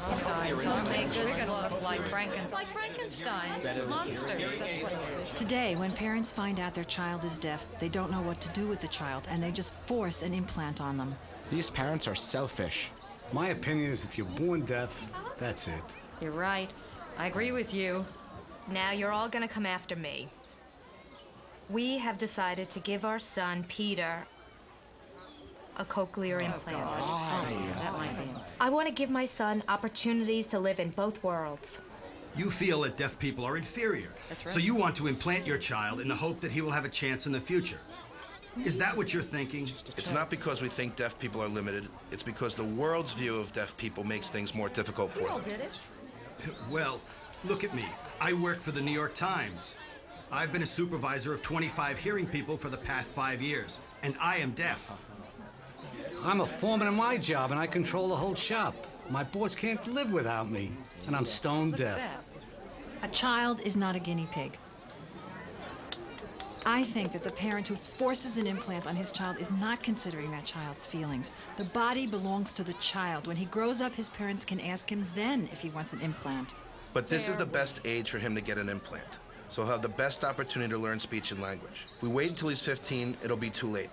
We're gonna look like Frankenstein's monsters. That's what Today, when parents find out their child is deaf, they don't know what to do with the child, and they just force an implant on them. These parents are selfish. My opinion is if you're born deaf, that's it. You're right. I agree with you. Now you're all gonna come after me. We have decided to give our son, Peter, a cochlear implant. That might be. I want to give my son opportunities to live in both worlds. You feel that deaf people are inferior. That's right. So you want to implant your child in the hope that he will have a chance in the future. Is that what you're thinking? It's not because we think deaf people are limited. It's because the world's view of deaf people makes things more difficult for them. did it. Well, look at me. I work for the New York Times. I've been a supervisor of 25 hearing people for the past 5 years, and I am deaf. I'm a foreman in my job, and I control the whole shop. My boss can't live without me, and I'm stone deaf. A child is not a guinea pig. I think that the parent who forces an implant on his child is not considering that child's feelings. The body belongs to the child. When he grows up, his parents can ask him then if he wants an implant. But this is the best age for him to get an implant. So he'll have the best opportunity to learn speech and language. If we wait until he's 15, it'll be too late.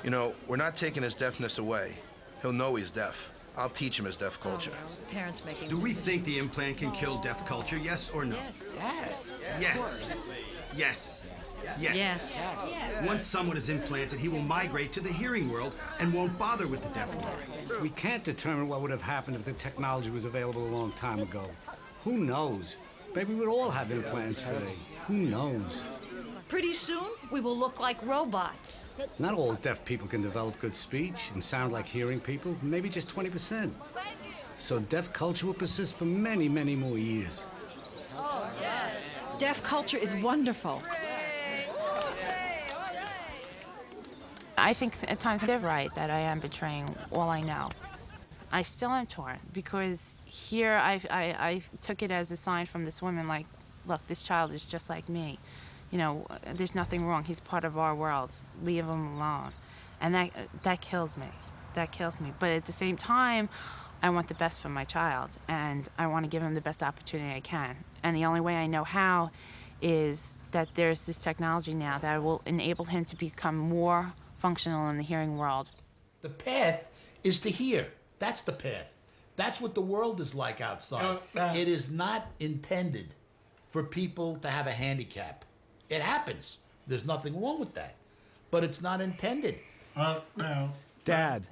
You know, we're not taking his deafness away. He'll know he's deaf. I'll teach him his deaf culture. Parents making. Do we think the implant can kill deaf culture, yes or no? Yes. Yes. Yes. Yes. Yes. Once someone is implanted, he will migrate to the hearing world and won't bother with the deaf world. We can't determine what would have happened if the technology was available a long time ago. Who knows? Maybe we'd all have implants today. Who knows? Pretty soon, we will look like robots. Not all deaf people can develop good speech and sound like hearing people, maybe just 20%. So deaf culture will persist for many, many more years. Oh, yes. Deaf culture is wonderful. I think at times they're right that I am betraying all I know. I still am torn because here I took it as a sign from this woman like, look, this child is just like me. You know, there's nothing wrong. He's part of our world. Leave him alone. And that kills me. That kills me. But at the same time, I want the best for my child, and I want to give him the best opportunity I can. And the only way I know how is that there's this technology now that will enable him to become more functional in the hearing world. The path is to hear. That's the path. That's what the world is like outside. It is not intended for people to have a handicap. It happens. There's nothing wrong with that. But it's not intended. Dad,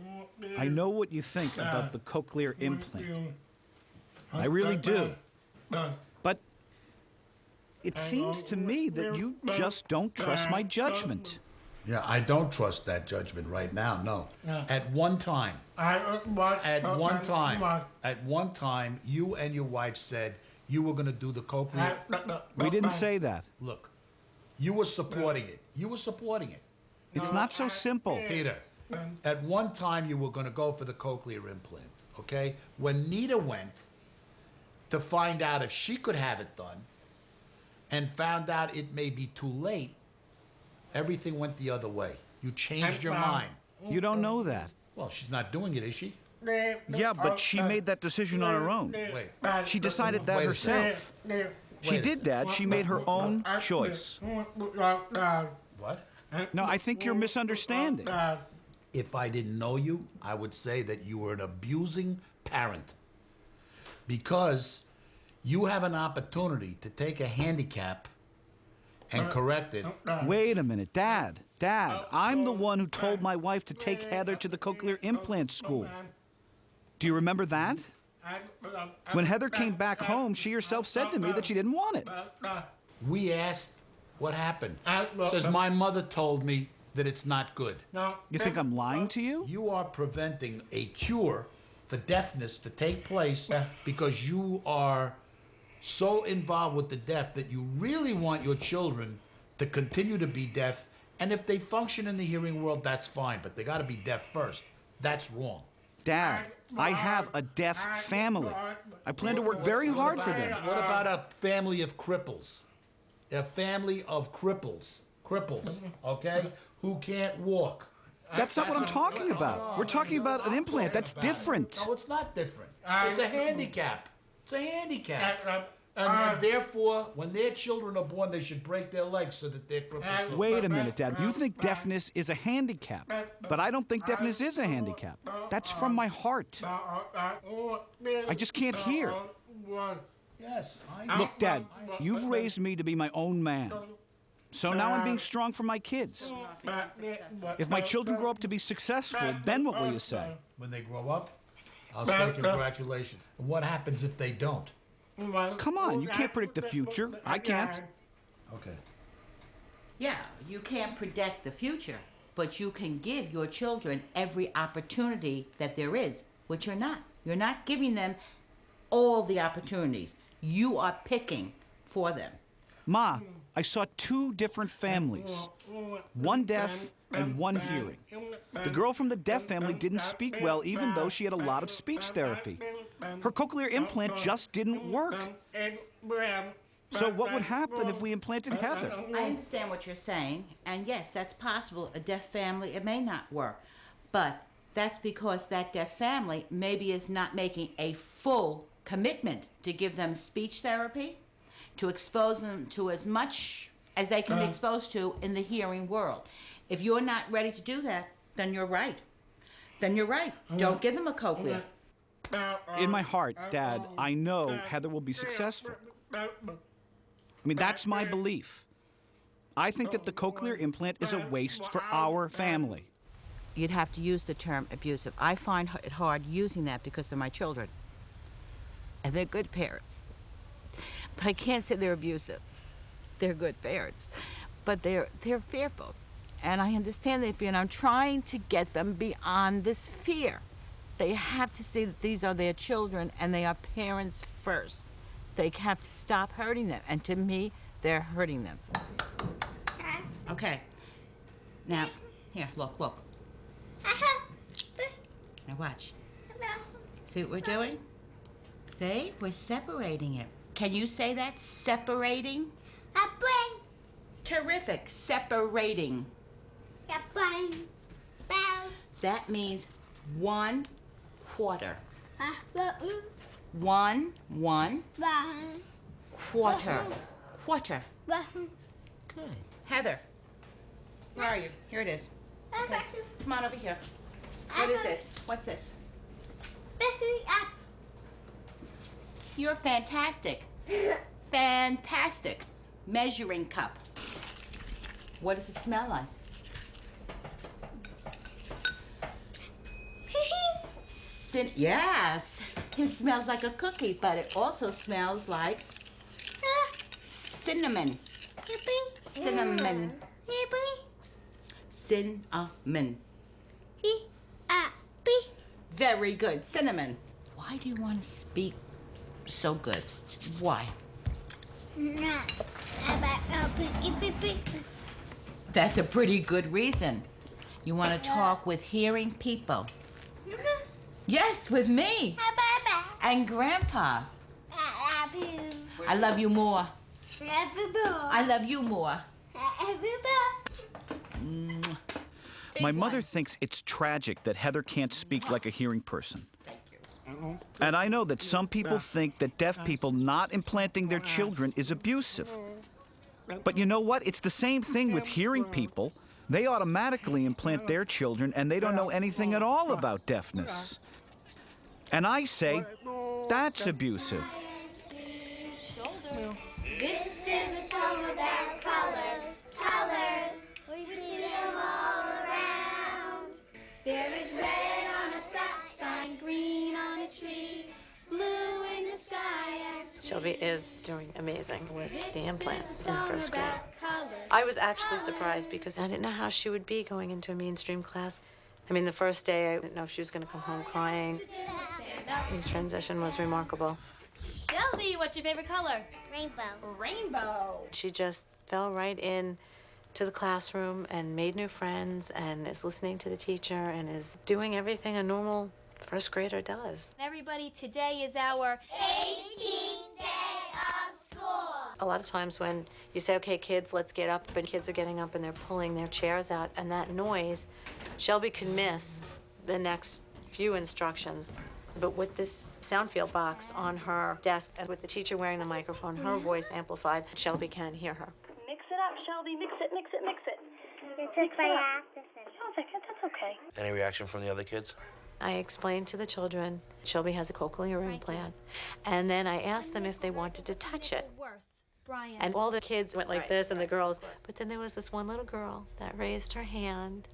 I know what you think about the cochlear implant. I really do. But it seems to me that you just don't trust my judgment. Yeah, I don't trust that judgment right now, no. At one time, you and your wife said you were going to do the cochlear. We didn't say that. Look, you were supporting it. It's not so simple. Peter, at one time you were going to go for the cochlear implant, okay? When Nita went to find out if she could have it done and found out it may be too late, everything went the other way. You changed your mind. You don't know that. Well, she's not doing it, is she? Yeah, but she made that decision on her own. Wait. She decided that herself. She did, Dad. She made her own choice. What? No, I think you're misunderstanding. If I didn't know you, I would say that you were an abusing parent. Because you have an opportunity to take a handicap and correct it. Wait a minute, Dad. I'm the one who told my wife to take Heather to the cochlear implant school. Do you remember that? When Heather came back home, she herself said to me that she didn't want it. We asked what happened. Says, my mother told me that it's not good. You think I'm lying to you? You are preventing a cure for deafness to take place because you are so involved with the deaf that you really want your children to continue to be deaf. And if they function in the hearing world, that's fine, but they got to be deaf first. That's wrong. Dad, I have a deaf family. I plan to work very hard for them. What about a family of cripples? A family of cripples, okay, who can't walk. That's not what I'm talking about. We're talking about an implant. That's different. No, it's not different. It's a handicap. And therefore, when their children are born, they should break their legs so that they're crippled. Wait a minute, Dad. You think deafness is a handicap, but I don't think deafness is a handicap. That's from my heart. I just can't hear. Yes, Look, Dad, you've raised me to be my own man. So now I'm being strong for my kids. If my children grow up to be successful, then what will you say? When they grow up, I'll say congratulations. And what happens if they don't? Come on, you can't predict the future. I can't. Okay. Yeah, you can't predict the future, but you can give your children every opportunity that there is, which you're not. You're not giving them all the opportunities. You are picking for them. Ma, I saw two different families, one deaf and one hearing. The girl from the deaf family didn't speak well even though she had a lot of speech therapy. Her cochlear implant just didn't work. So what would happen if we implanted Heather? I understand what you're saying, and yes, that's possible. A deaf family, it may not work, but that's because that deaf family maybe is not making a full commitment to give them speech therapy, to expose them to as much as they can be exposed to in the hearing world. If you're not ready to do that, then you're right. Don't give them a cochlear. In my heart, Dad, I know Heather will be successful. I mean, that's my belief. I think that the cochlear implant is a waste for our family. You'd have to use the term abusive. I find it hard using that because they're my children. And they're good parents. But I can't say they're abusive. They're good parents. But they're fearful. And I understand their fear, and I'm trying to get them beyond this fear. They have to see that these are their children and they are parents first. They have to stop hurting them. And to me, they're hurting them. Okay. Now, here, look. Now watch. See what we're doing? See? We're separating it. Can you say that? Separating? Terrific. Separating. That means 1/4. 1 quarter. Quarter. Good. Heather, where are you? Here it is. Okay. Come on over here. What is this? What's this? You're fantastic. Fantastic. Measuring cup. What does it smell like? Yes. It smells like a cookie, but it also smells like cinnamon. Cinnamon. Cinnamon. C-I-B. Very good. Cinnamon. Why do you want to speak so good? Why? That's a pretty good reason. You want to talk with hearing people. Yes, with me. And Grandpa. I love you. I love you more. I love you more. My mother thinks it's tragic that Heather can't speak like a hearing person. And I know that some people think that deaf people not implanting their children is abusive. But you know what? It's the same thing with hearing people. They automatically implant their children and they don't know anything at all about deafness. And I say, that's abusive. This is a song about colors, colors. We see them all around. There is red on a stop sign, green on a tree, blue in the sky. Shelby is doing amazing with the implant in first grade. I was actually surprised because I didn't know how she would be going into a mainstream class. I mean, the first day, I didn't know if she was going to come home crying. The transition was remarkable. Shelby, what's your favorite color? Rainbow. Rainbow. She just fell right in to the classroom and made new friends and is listening to the teacher and is doing everything a normal first grader does. Everybody, today is our 18th day of school. A lot of times when you say, okay, kids, let's get up, and kids are getting up and they're pulling their chairs out, and that noise, Shelby can miss the next few instructions. But with this sound field box on her desk and with the teacher wearing the microphone, her voice amplified, Shelby can hear her. Mix it up, Shelby. Mix it, mix it, mix it. You took my accent. That's okay. Any reaction from the other kids? I explained to the children, Shelby has a cochlear implant, and then I asked them if they wanted to touch it. And all the kids went like this, and the girls, but then there was this one little girl that raised her hand.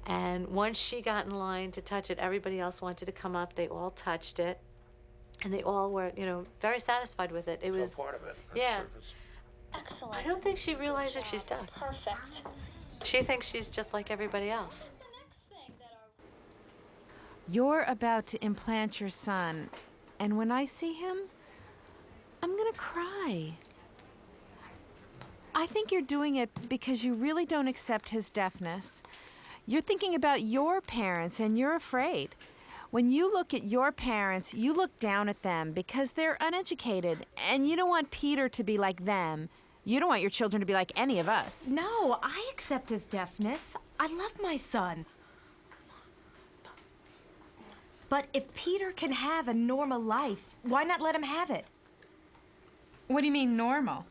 And once she got in line to touch it, everybody else wanted to come up. They all touched it. And they all were, you know, very satisfied with it. It was part of it. Yeah. Excellent. I don't think she realizes she's deaf. Perfect. She thinks she's just like everybody else. You're about to implant your son, and when I see him, I'm gonna cry. I think you're doing it because you really don't accept his deafness. You're thinking about your parents and you're afraid. When you look at your parents, you look down at them because they're uneducated and you don't want Peter to be like them. You don't want your children to be like any of us. No, I accept his deafness. I love my son. But if Peter can have a normal life, why not let him have it? What do you mean normal?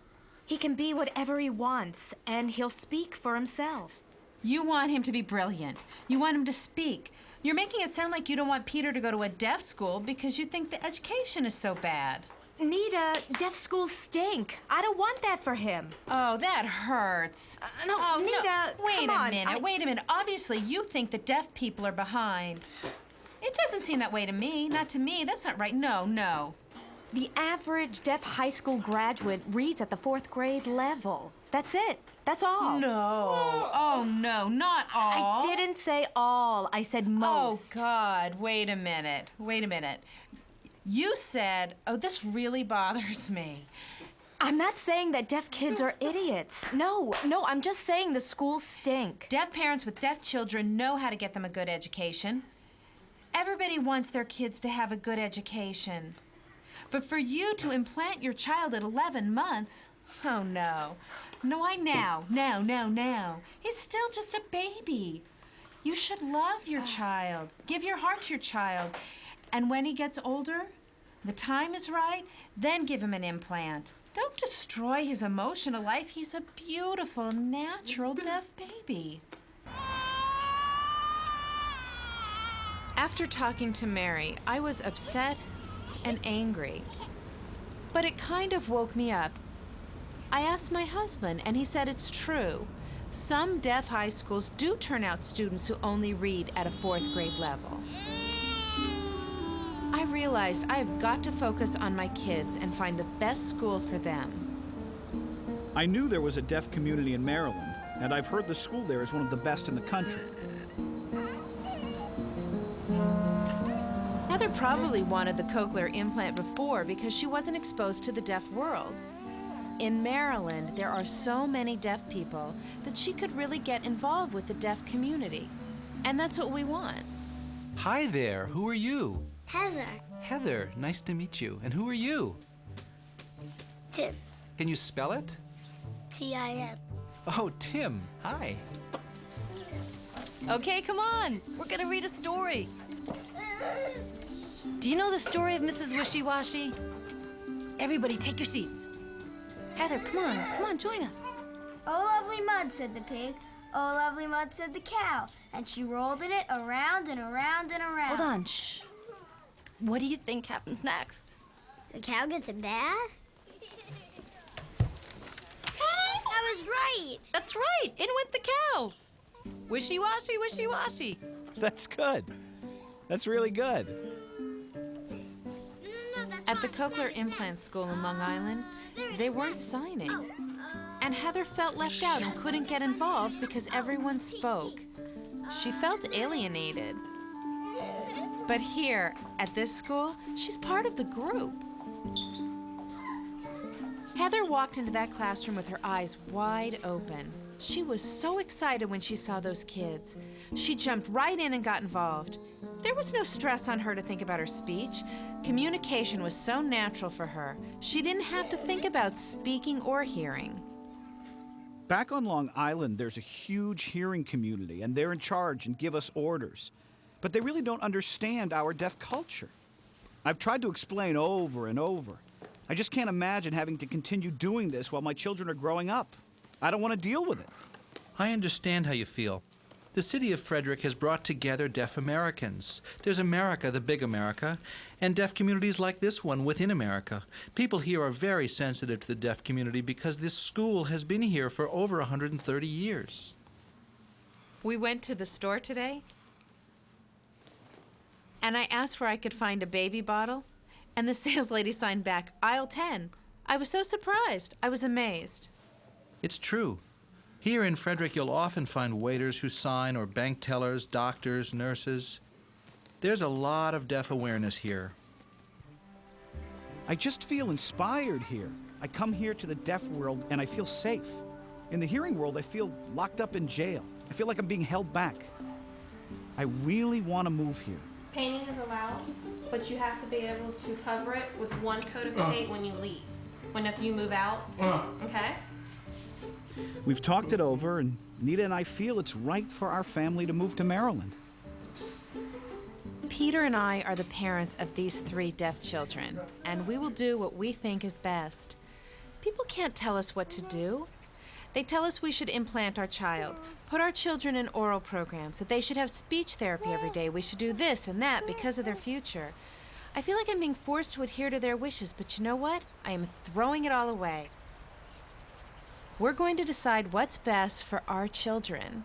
He can be whatever he wants, and he'll speak for himself. You want him to be brilliant. You want him to speak. You're making it sound like you don't want Peter to go to a deaf school because you think the education is so bad. Nita, deaf schools stink. I don't want that for him. Oh, that hurts. No, Nita, Wait come a on. minute, wait a minute. Obviously, you think the deaf people are behind. It doesn't seem that way to me. Not to me. That's not right. No. The average deaf high school graduate reads at the 4th grade level. That's it. That's all. No. Oh, no, not all. I didn't say all. I said most. Oh, God. Wait a minute. You said, oh, this really bothers me. I'm not saying that deaf kids are idiots. No, I'm just saying the schools stink. Deaf parents with deaf children know how to get them a good education. Everybody wants their kids to have a good education. But for you to implant your child at 11 months, oh, no. No. He's still just a baby. You should love your child. Give your heart to your child. And when he gets older, the time is right, then give him an implant. Don't destroy his emotional life. He's a beautiful, natural deaf baby. After talking to Mary, I was upset and angry. But it kind of woke me up. I asked my husband, and he said it's true. Some deaf high schools do turn out students who only read at a 4th grade level. I realized I have got to focus on my kids and find the best school for them. I knew there was a deaf community in Maryland, And I've heard the school there is one of the best in the country. Heather probably wanted the cochlear implant before because she wasn't exposed to the deaf world. In Maryland, there are so many deaf people that she could really get involved with the deaf community. And that's what we want. Hi there, who are you? Heather. Heather, nice to meet you. And who are you? Tim. Can you spell it? Tim. Oh, Tim, hi. Okay, come on. We're gonna read a story. Do you know the story of Mrs. Wishy-Washy? Everybody, take your seats. Heather, come on, join us. Oh, lovely mud, said the pig. Oh, lovely mud, said the cow. And she rolled in it around and around and around. Hold on, shh. What do you think happens next? The cow gets a bath? I was right. That's right, in went the cow. Wishy-washy, wishy-washy. That's good. That's really good. At the cochlear implant school in Long Island, they weren't signing. And Heather felt left out and couldn't get involved because everyone spoke. She felt alienated. But here, at this school, she's part of the group. Heather walked into that classroom with her eyes wide open. She was so excited when she saw those kids. She jumped right in and got involved. There was no stress on her to think about her speech. Communication was so natural for her. She didn't have to think about speaking or hearing. Back on Long Island, there's a huge hearing community, and they're in charge and give us orders. But they really don't understand our deaf culture. I've tried to explain over and over. I just can't imagine having to continue doing this while my children are growing up. I don't want to deal with it. I understand how you feel. The city of Frederick has brought together deaf Americans. There's America, the big America, and deaf communities like this one within America. People here are very sensitive to the deaf community because this school has been here for over 130 years. We went to the store today, and I asked where I could find a baby bottle, and the sales lady signed back, aisle 10. I was so surprised. I was amazed. It's true. Here in Frederick, you'll often find waiters who sign, or bank tellers, doctors, nurses. There's a lot of deaf awareness here. I just feel inspired here. I come here to the deaf world and I feel safe. In the hearing world, I feel locked up in jail. I feel like I'm being held back. I really want to move here. Painting is allowed, but you have to be able to cover it with one coat of paint when you leave. Whenever you move out, okay? We've talked it over, and Nita and I feel it's right for our family to move to Maryland. Peter and I are the parents of these 3 deaf children, and we will do what we think is best. People can't tell us what to do. They tell us we should implant our child, put our children in oral programs, that they should have speech therapy every day, we should do this and that because of their future. I feel like I'm being forced to adhere to their wishes, but you know what? I am throwing it all away. We're going to decide what's best for our children.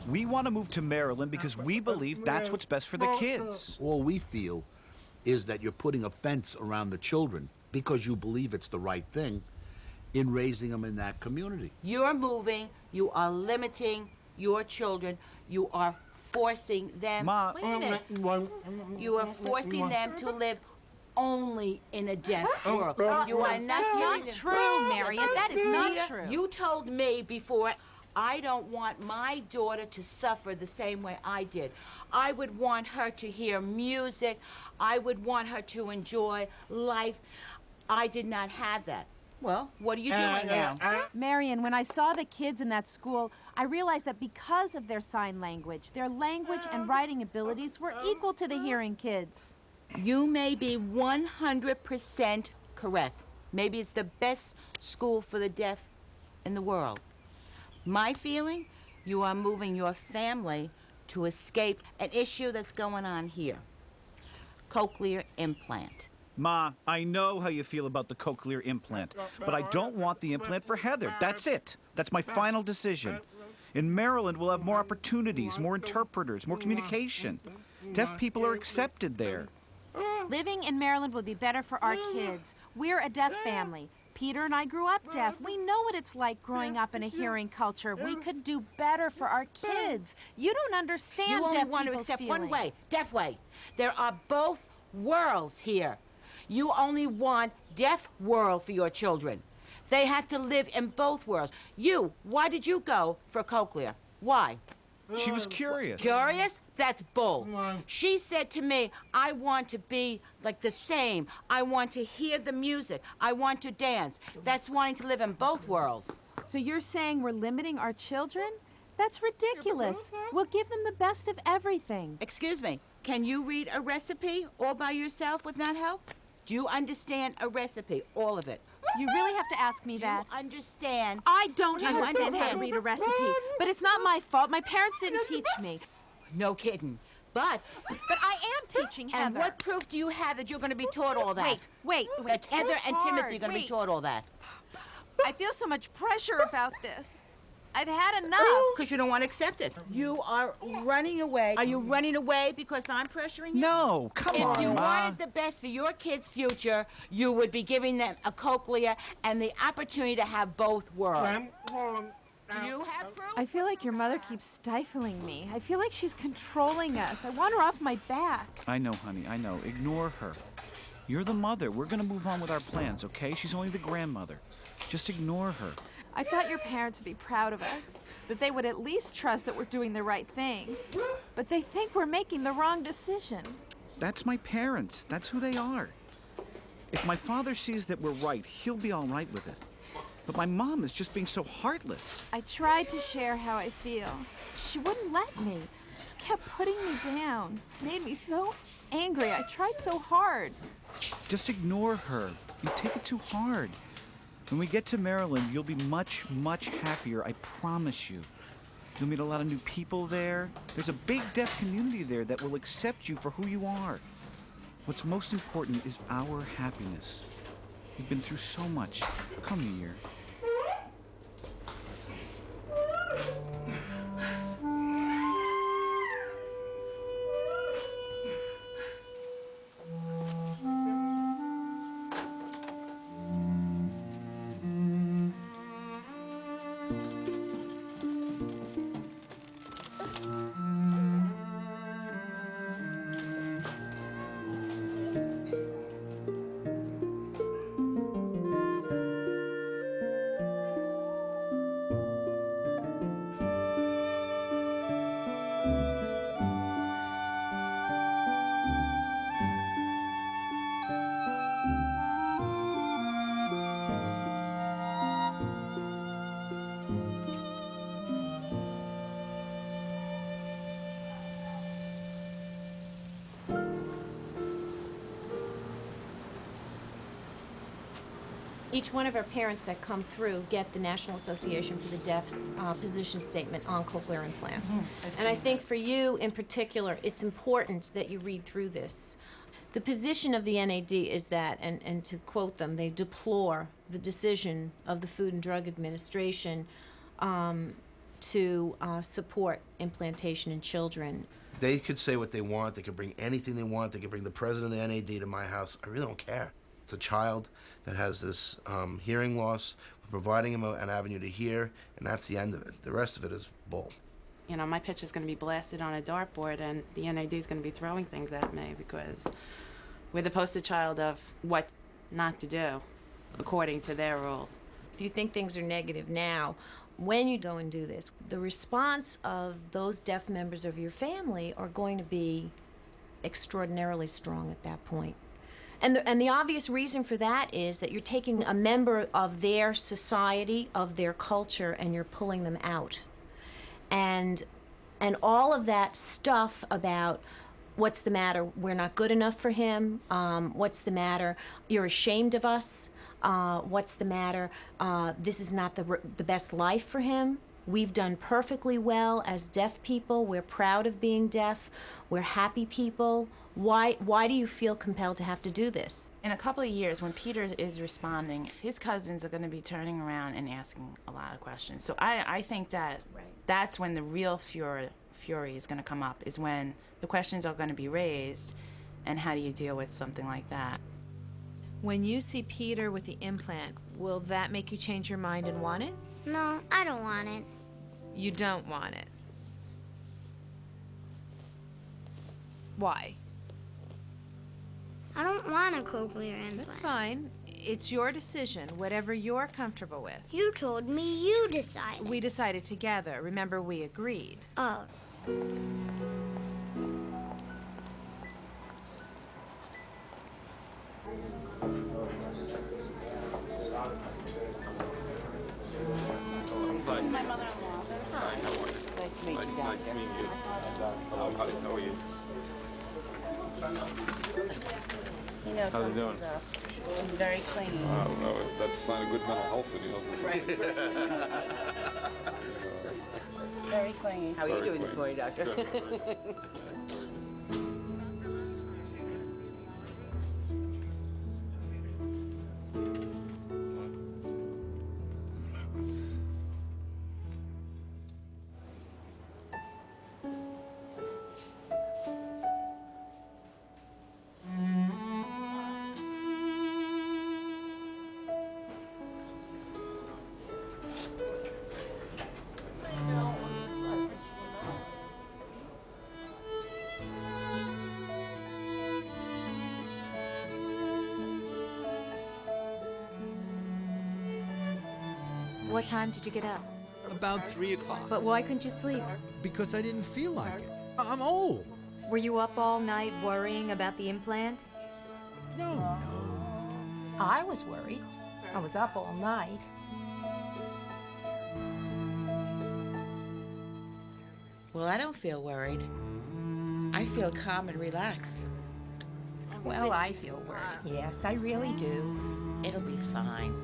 We want to move to Maryland because we believe that's what's best for the kids. All we feel is that you're putting a fence around the children because you believe it's the right thing in raising them in that community. You're moving, you are limiting your children, you are forcing them. Wait a minute. You are forcing them to live only in a deaf world. You are not. That's not true, Marion. That is not true. You told me before, I don't want my daughter to suffer the same way I did. I would want her to hear music. I would want her to enjoy life. I did not have that. Well, what are you doing now? Marion, when I saw the kids in that school, I realized that because of their sign language, their language and writing abilities were equal to the hearing kids. You may be 100% correct. Maybe it's the best school for the deaf in the world. My feeling, you are moving your family to escape an issue that's going on here. Cochlear implant. Ma, I know how you feel about the cochlear implant, but I don't want the implant for Heather. That's it. That's my final decision. In Maryland, we'll have more opportunities, more interpreters, more communication. Deaf people are accepted there. Living in Maryland would be better for our kids. We're a deaf family. Peter and I grew up deaf. We know what it's like growing up in a hearing culture. We could do better for our kids. You don't understand You only deaf want to people's accept feelings. one way, deaf way. There are both worlds here. You only want deaf world for your children. They have to live in both worlds. You, why did you go for coclear? Why? She was curious. Curious? That's bull. She said to me, I want to be like the same. I want to hear the music. I want to dance. That's wanting to live in both worlds. So you're saying we're limiting our children? That's ridiculous. We'll give them the best of everything. Excuse me, can you read a recipe all by yourself with that help? Do you understand a recipe, all of it? You really have to ask me that. Do you understand? I don't Do you understand how to read a recipe, but it's not my fault. My parents didn't teach me. No kidding. But I am teaching Heather. And what proof do you have that you're going to be taught all that? Wait. That Heather and It's Timothy hard. are going to be Wait. taught all that? I feel so much pressure about this. I've had enough. Because you don't want to accept it. You are running away. Are you running away because I'm pressuring you? No, come on, If you Ma. wanted the best for your kids' future, you would be giving them a coclear and the opportunity to have both worlds. Do you have proof? I feel like your mother keeps stifling me. I feel like she's controlling us. I want her off my back. I know, honey, I know. Ignore her. You're the mother. We're gonna move on with our plans, okay? She's only the grandmother. Just ignore her. I thought your parents would be proud of us, that they would at least trust that we're doing the right thing. But they think we're making the wrong decision. That's my parents. That's who they are. If my father sees that we're right, he'll be all right with it. But my mom is just being so heartless. I tried to share how I feel. She wouldn't let me. She just kept putting me down. Made me so angry. I tried so hard. Just ignore her. You take it too hard. When we get to Maryland, you'll be much, much happier, I promise you. You'll meet a lot of new people there. There's a big deaf community there that will accept you for who you are. What's most important is our happiness. You've been through so much. Come here. Each one of our parents that come through get the National Association for the Deaf's position statement on cochlear implants. And I think for you in particular, it's important that you read through this. The position of the NAD is that, and to quote them, they deplore the decision of the Food and Drug Administration to support implantation in children. They could say what they want. They could bring anything they want. They could bring the president of the NAD to my house. I really don't care. It's a child that has this hearing loss. We're providing him an avenue to hear, and that's the end of it. The rest of it is bull. You know, my pitch is going to be blasted on a dartboard, and the NAD is going to be throwing things at me because we're the poster child of what not to do according to their rules. If you think things are negative now, when you go and do this, the response of those deaf members of your family are going to be extraordinarily strong at that point. And the obvious reason for that is that you're taking a member of their society, of their culture, and you're pulling them out. And all of that stuff about what's the matter, we're not good enough for him, what's the matter, you're ashamed of us, what's the matter, this is not the best life for him, We've done perfectly well as deaf people. We're proud of being deaf. We're happy people. Why do you feel compelled to have to do this? In a couple of years, when Peter is responding, his cousins are going to be turning around and asking a lot of questions. So I think that that's when the real fury is going to come up, is when the questions are going to be raised, and how do you deal with something like that? When you see Peter with the implant, will that make you change your mind and want it? No, I don't want it. You don't want it. Why? I don't want a cochlear implant. That's fine. It's your decision, whatever you're comfortable with. You told me you decided. We decided together. Remember, we agreed. Oh. My mother-in-law. Hi. Nice to meet you, Doctor. Nice to meet you. Hello, hi, how are you? He knows How's it doing? something's up. He's very clingy. Well, that's a sign of good mental health that he knows this. Right. Very clingy. How are you doing this morning, Doctor? Good. What time did you get up? About 3 o'clock. But why couldn't you sleep? Because I didn't feel like it. I'm old. Were you up all night worrying about the implant? No. I was worried. I was up all night. Well, I don't feel worried. I feel calm and relaxed. Well, I feel worried. Yes, I really do. It'll be fine.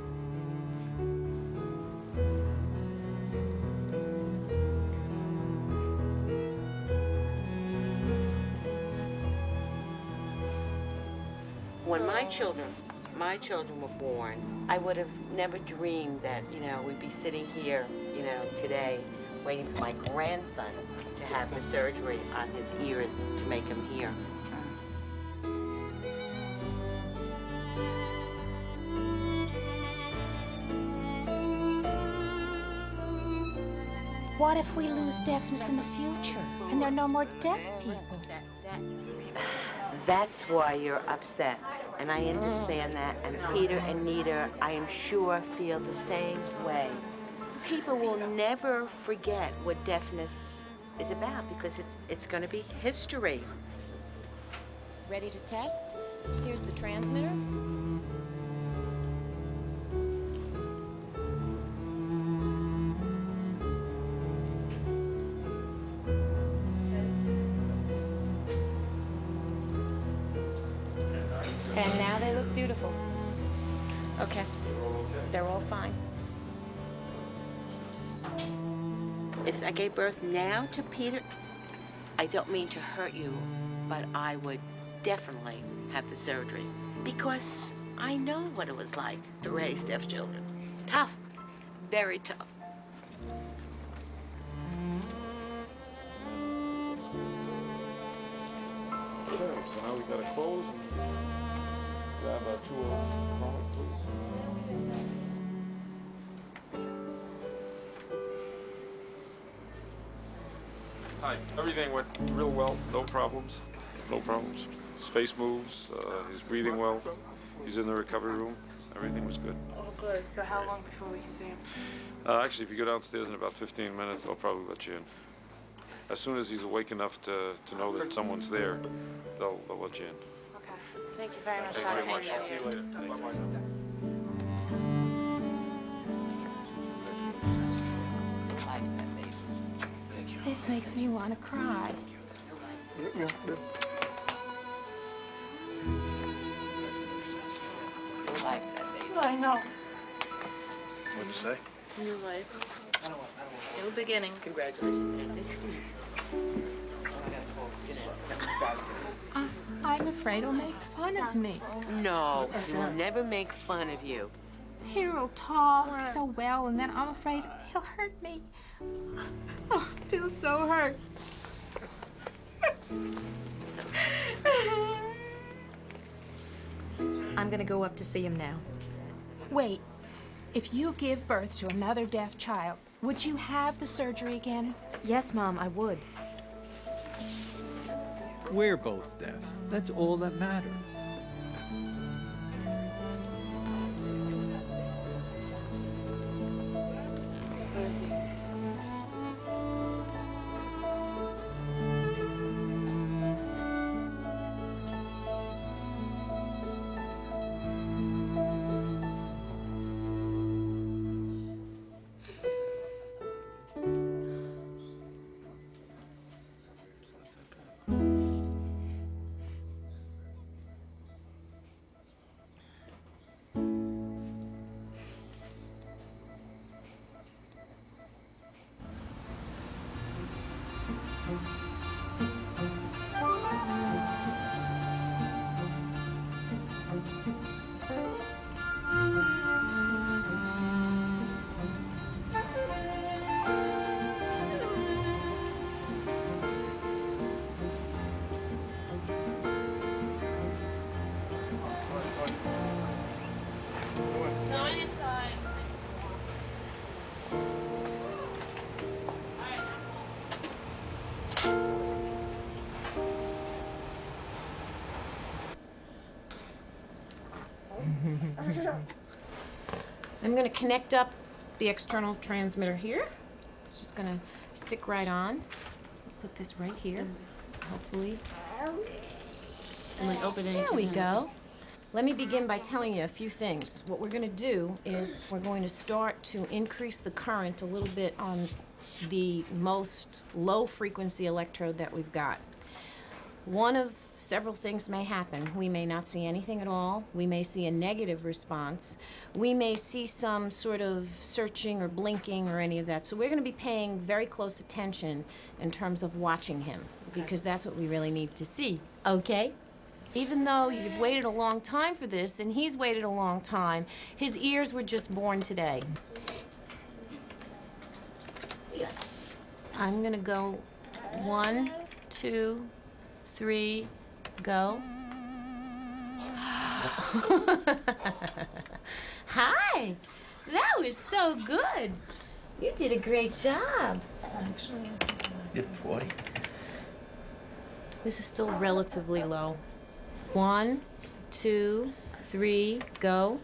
When my children were born, I would have never dreamed that, we'd be sitting here, today, waiting for my grandson to have the surgery on his ears to make him hear. What if we lose deafness in the future and there are no more deaf people? That's why you're upset, and I understand that, and Peter and Nita, I am sure, feel the same way. People will never forget what deafness is about because it's going to be history. Ready to test? Here's the transmitter. And now they look beautiful. Okay. They're all fine. If I gave birth now to Peter, I don't mean to hurt you, but I would definitely have the surgery because I know what it was like to raise deaf children. Tough, very tough. Okay, so now we gotta close and grab a tool, please. Hi, everything went real well, no problems, no problems. His face moves, he's breathing well, he's in the recovery room, everything was good. Oh, good. So how long before we can see him? Actually, if you go downstairs in about 15 minutes, they'll probably let you in. As soon as he's awake enough to know that someone's there, they'll let you in. Okay. Thank you very much. Thanks very much. I'll see you later. Bye-bye. This makes me want to cry. I know. What'd you say? New life. New beginning. Congratulations, Auntie. I'm afraid he'll make fun of me. No, he will never make fun of you. He'll talk so well, and then I'm afraid he'll hurt me. Oh, I feel so hurt. I'm gonna go up to see him now. Wait, if you give birth to another deaf child, would you have the surgery again? Yes, Mom, I would. We're both deaf. That's all that matters. Where is he? I'm going to connect up the external transmitter here. It's just going to stick right on. Put this right here, hopefully. And then open it. There we go. Let me begin by telling you a few things. What we're going to do is we're going to start to increase the current a little bit on the most low-frequency electrode that we've got. One of several things may happen. We may not see anything at all. We may see a negative response. We may see some sort of searching or blinking or any of that. So we're going to be paying very close attention in terms of watching him, because that's what we really need to see, okay? Even though you've waited a long time for this, and he's waited a long time, his ears were just born today. I'm going to go 1, 2, 3, go. Hi! That was so good. You did a great job. Actually, Good boy. this is still relatively low. 1, 2, 3, go.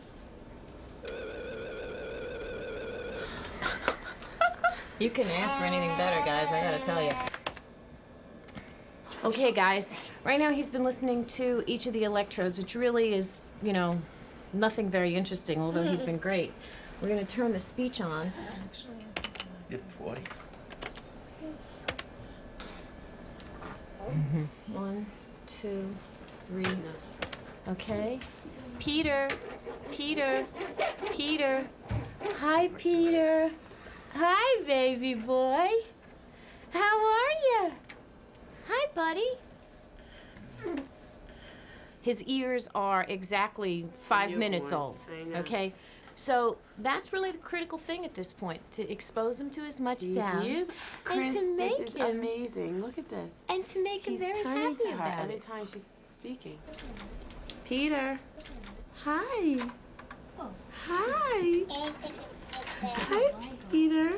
You couldn't ask for anything better, guys, I gotta tell you. Okay, guys, right now he's been listening to each of the electrodes, which really is, you know, nothing very interesting, although he's been great. We're gonna turn the speech on. Actually, Good boy. 1, 2, 3. Okay. Peter, Peter, Peter. Hi, Peter. Hi, baby boy. How are you? Hi, buddy. His ears are exactly 5 minutes old, I know. okay? So that's really the critical thing at this point, to expose him to as much sound. He is. And Chris, to make this is him amazing. Look at this. And to make him He's very turning happy to her about every it. time she's speaking. Peter. Hi. Hi. Hi, Peter.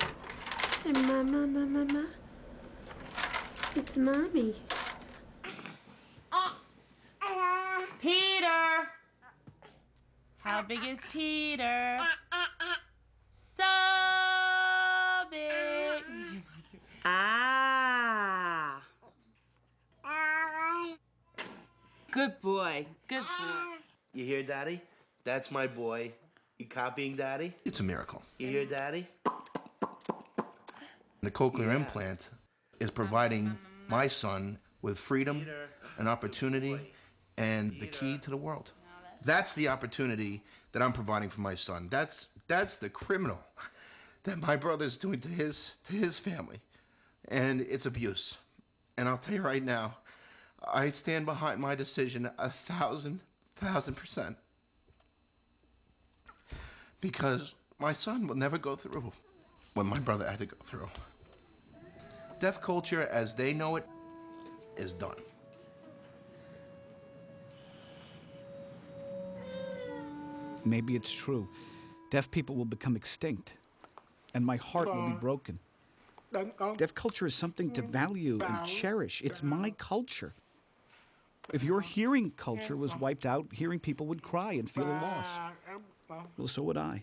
And Mama. It's Mommy. Peter. How big is Peter? So big. Ah. Good boy. Good boy. You hear, Daddy? That's my boy. You copying, Daddy? It's a miracle. You hear, Daddy? The cochlear implant is providing my son with freedom and opportunity and the key to the world. That's the opportunity that I'm providing for my son. That's the criminal that my brother's doing to his family, and it's abuse. And I'll tell you right now, I stand behind my decision 1,000%. Because my son will never go through what my brother had to go through. Deaf culture, as they know it, is done. Maybe it's true. Deaf people will become extinct, and my heart will be broken. Deaf culture is something to value and cherish. It's my culture. If your hearing culture was wiped out, hearing people would cry and feel a loss. Well, so would I.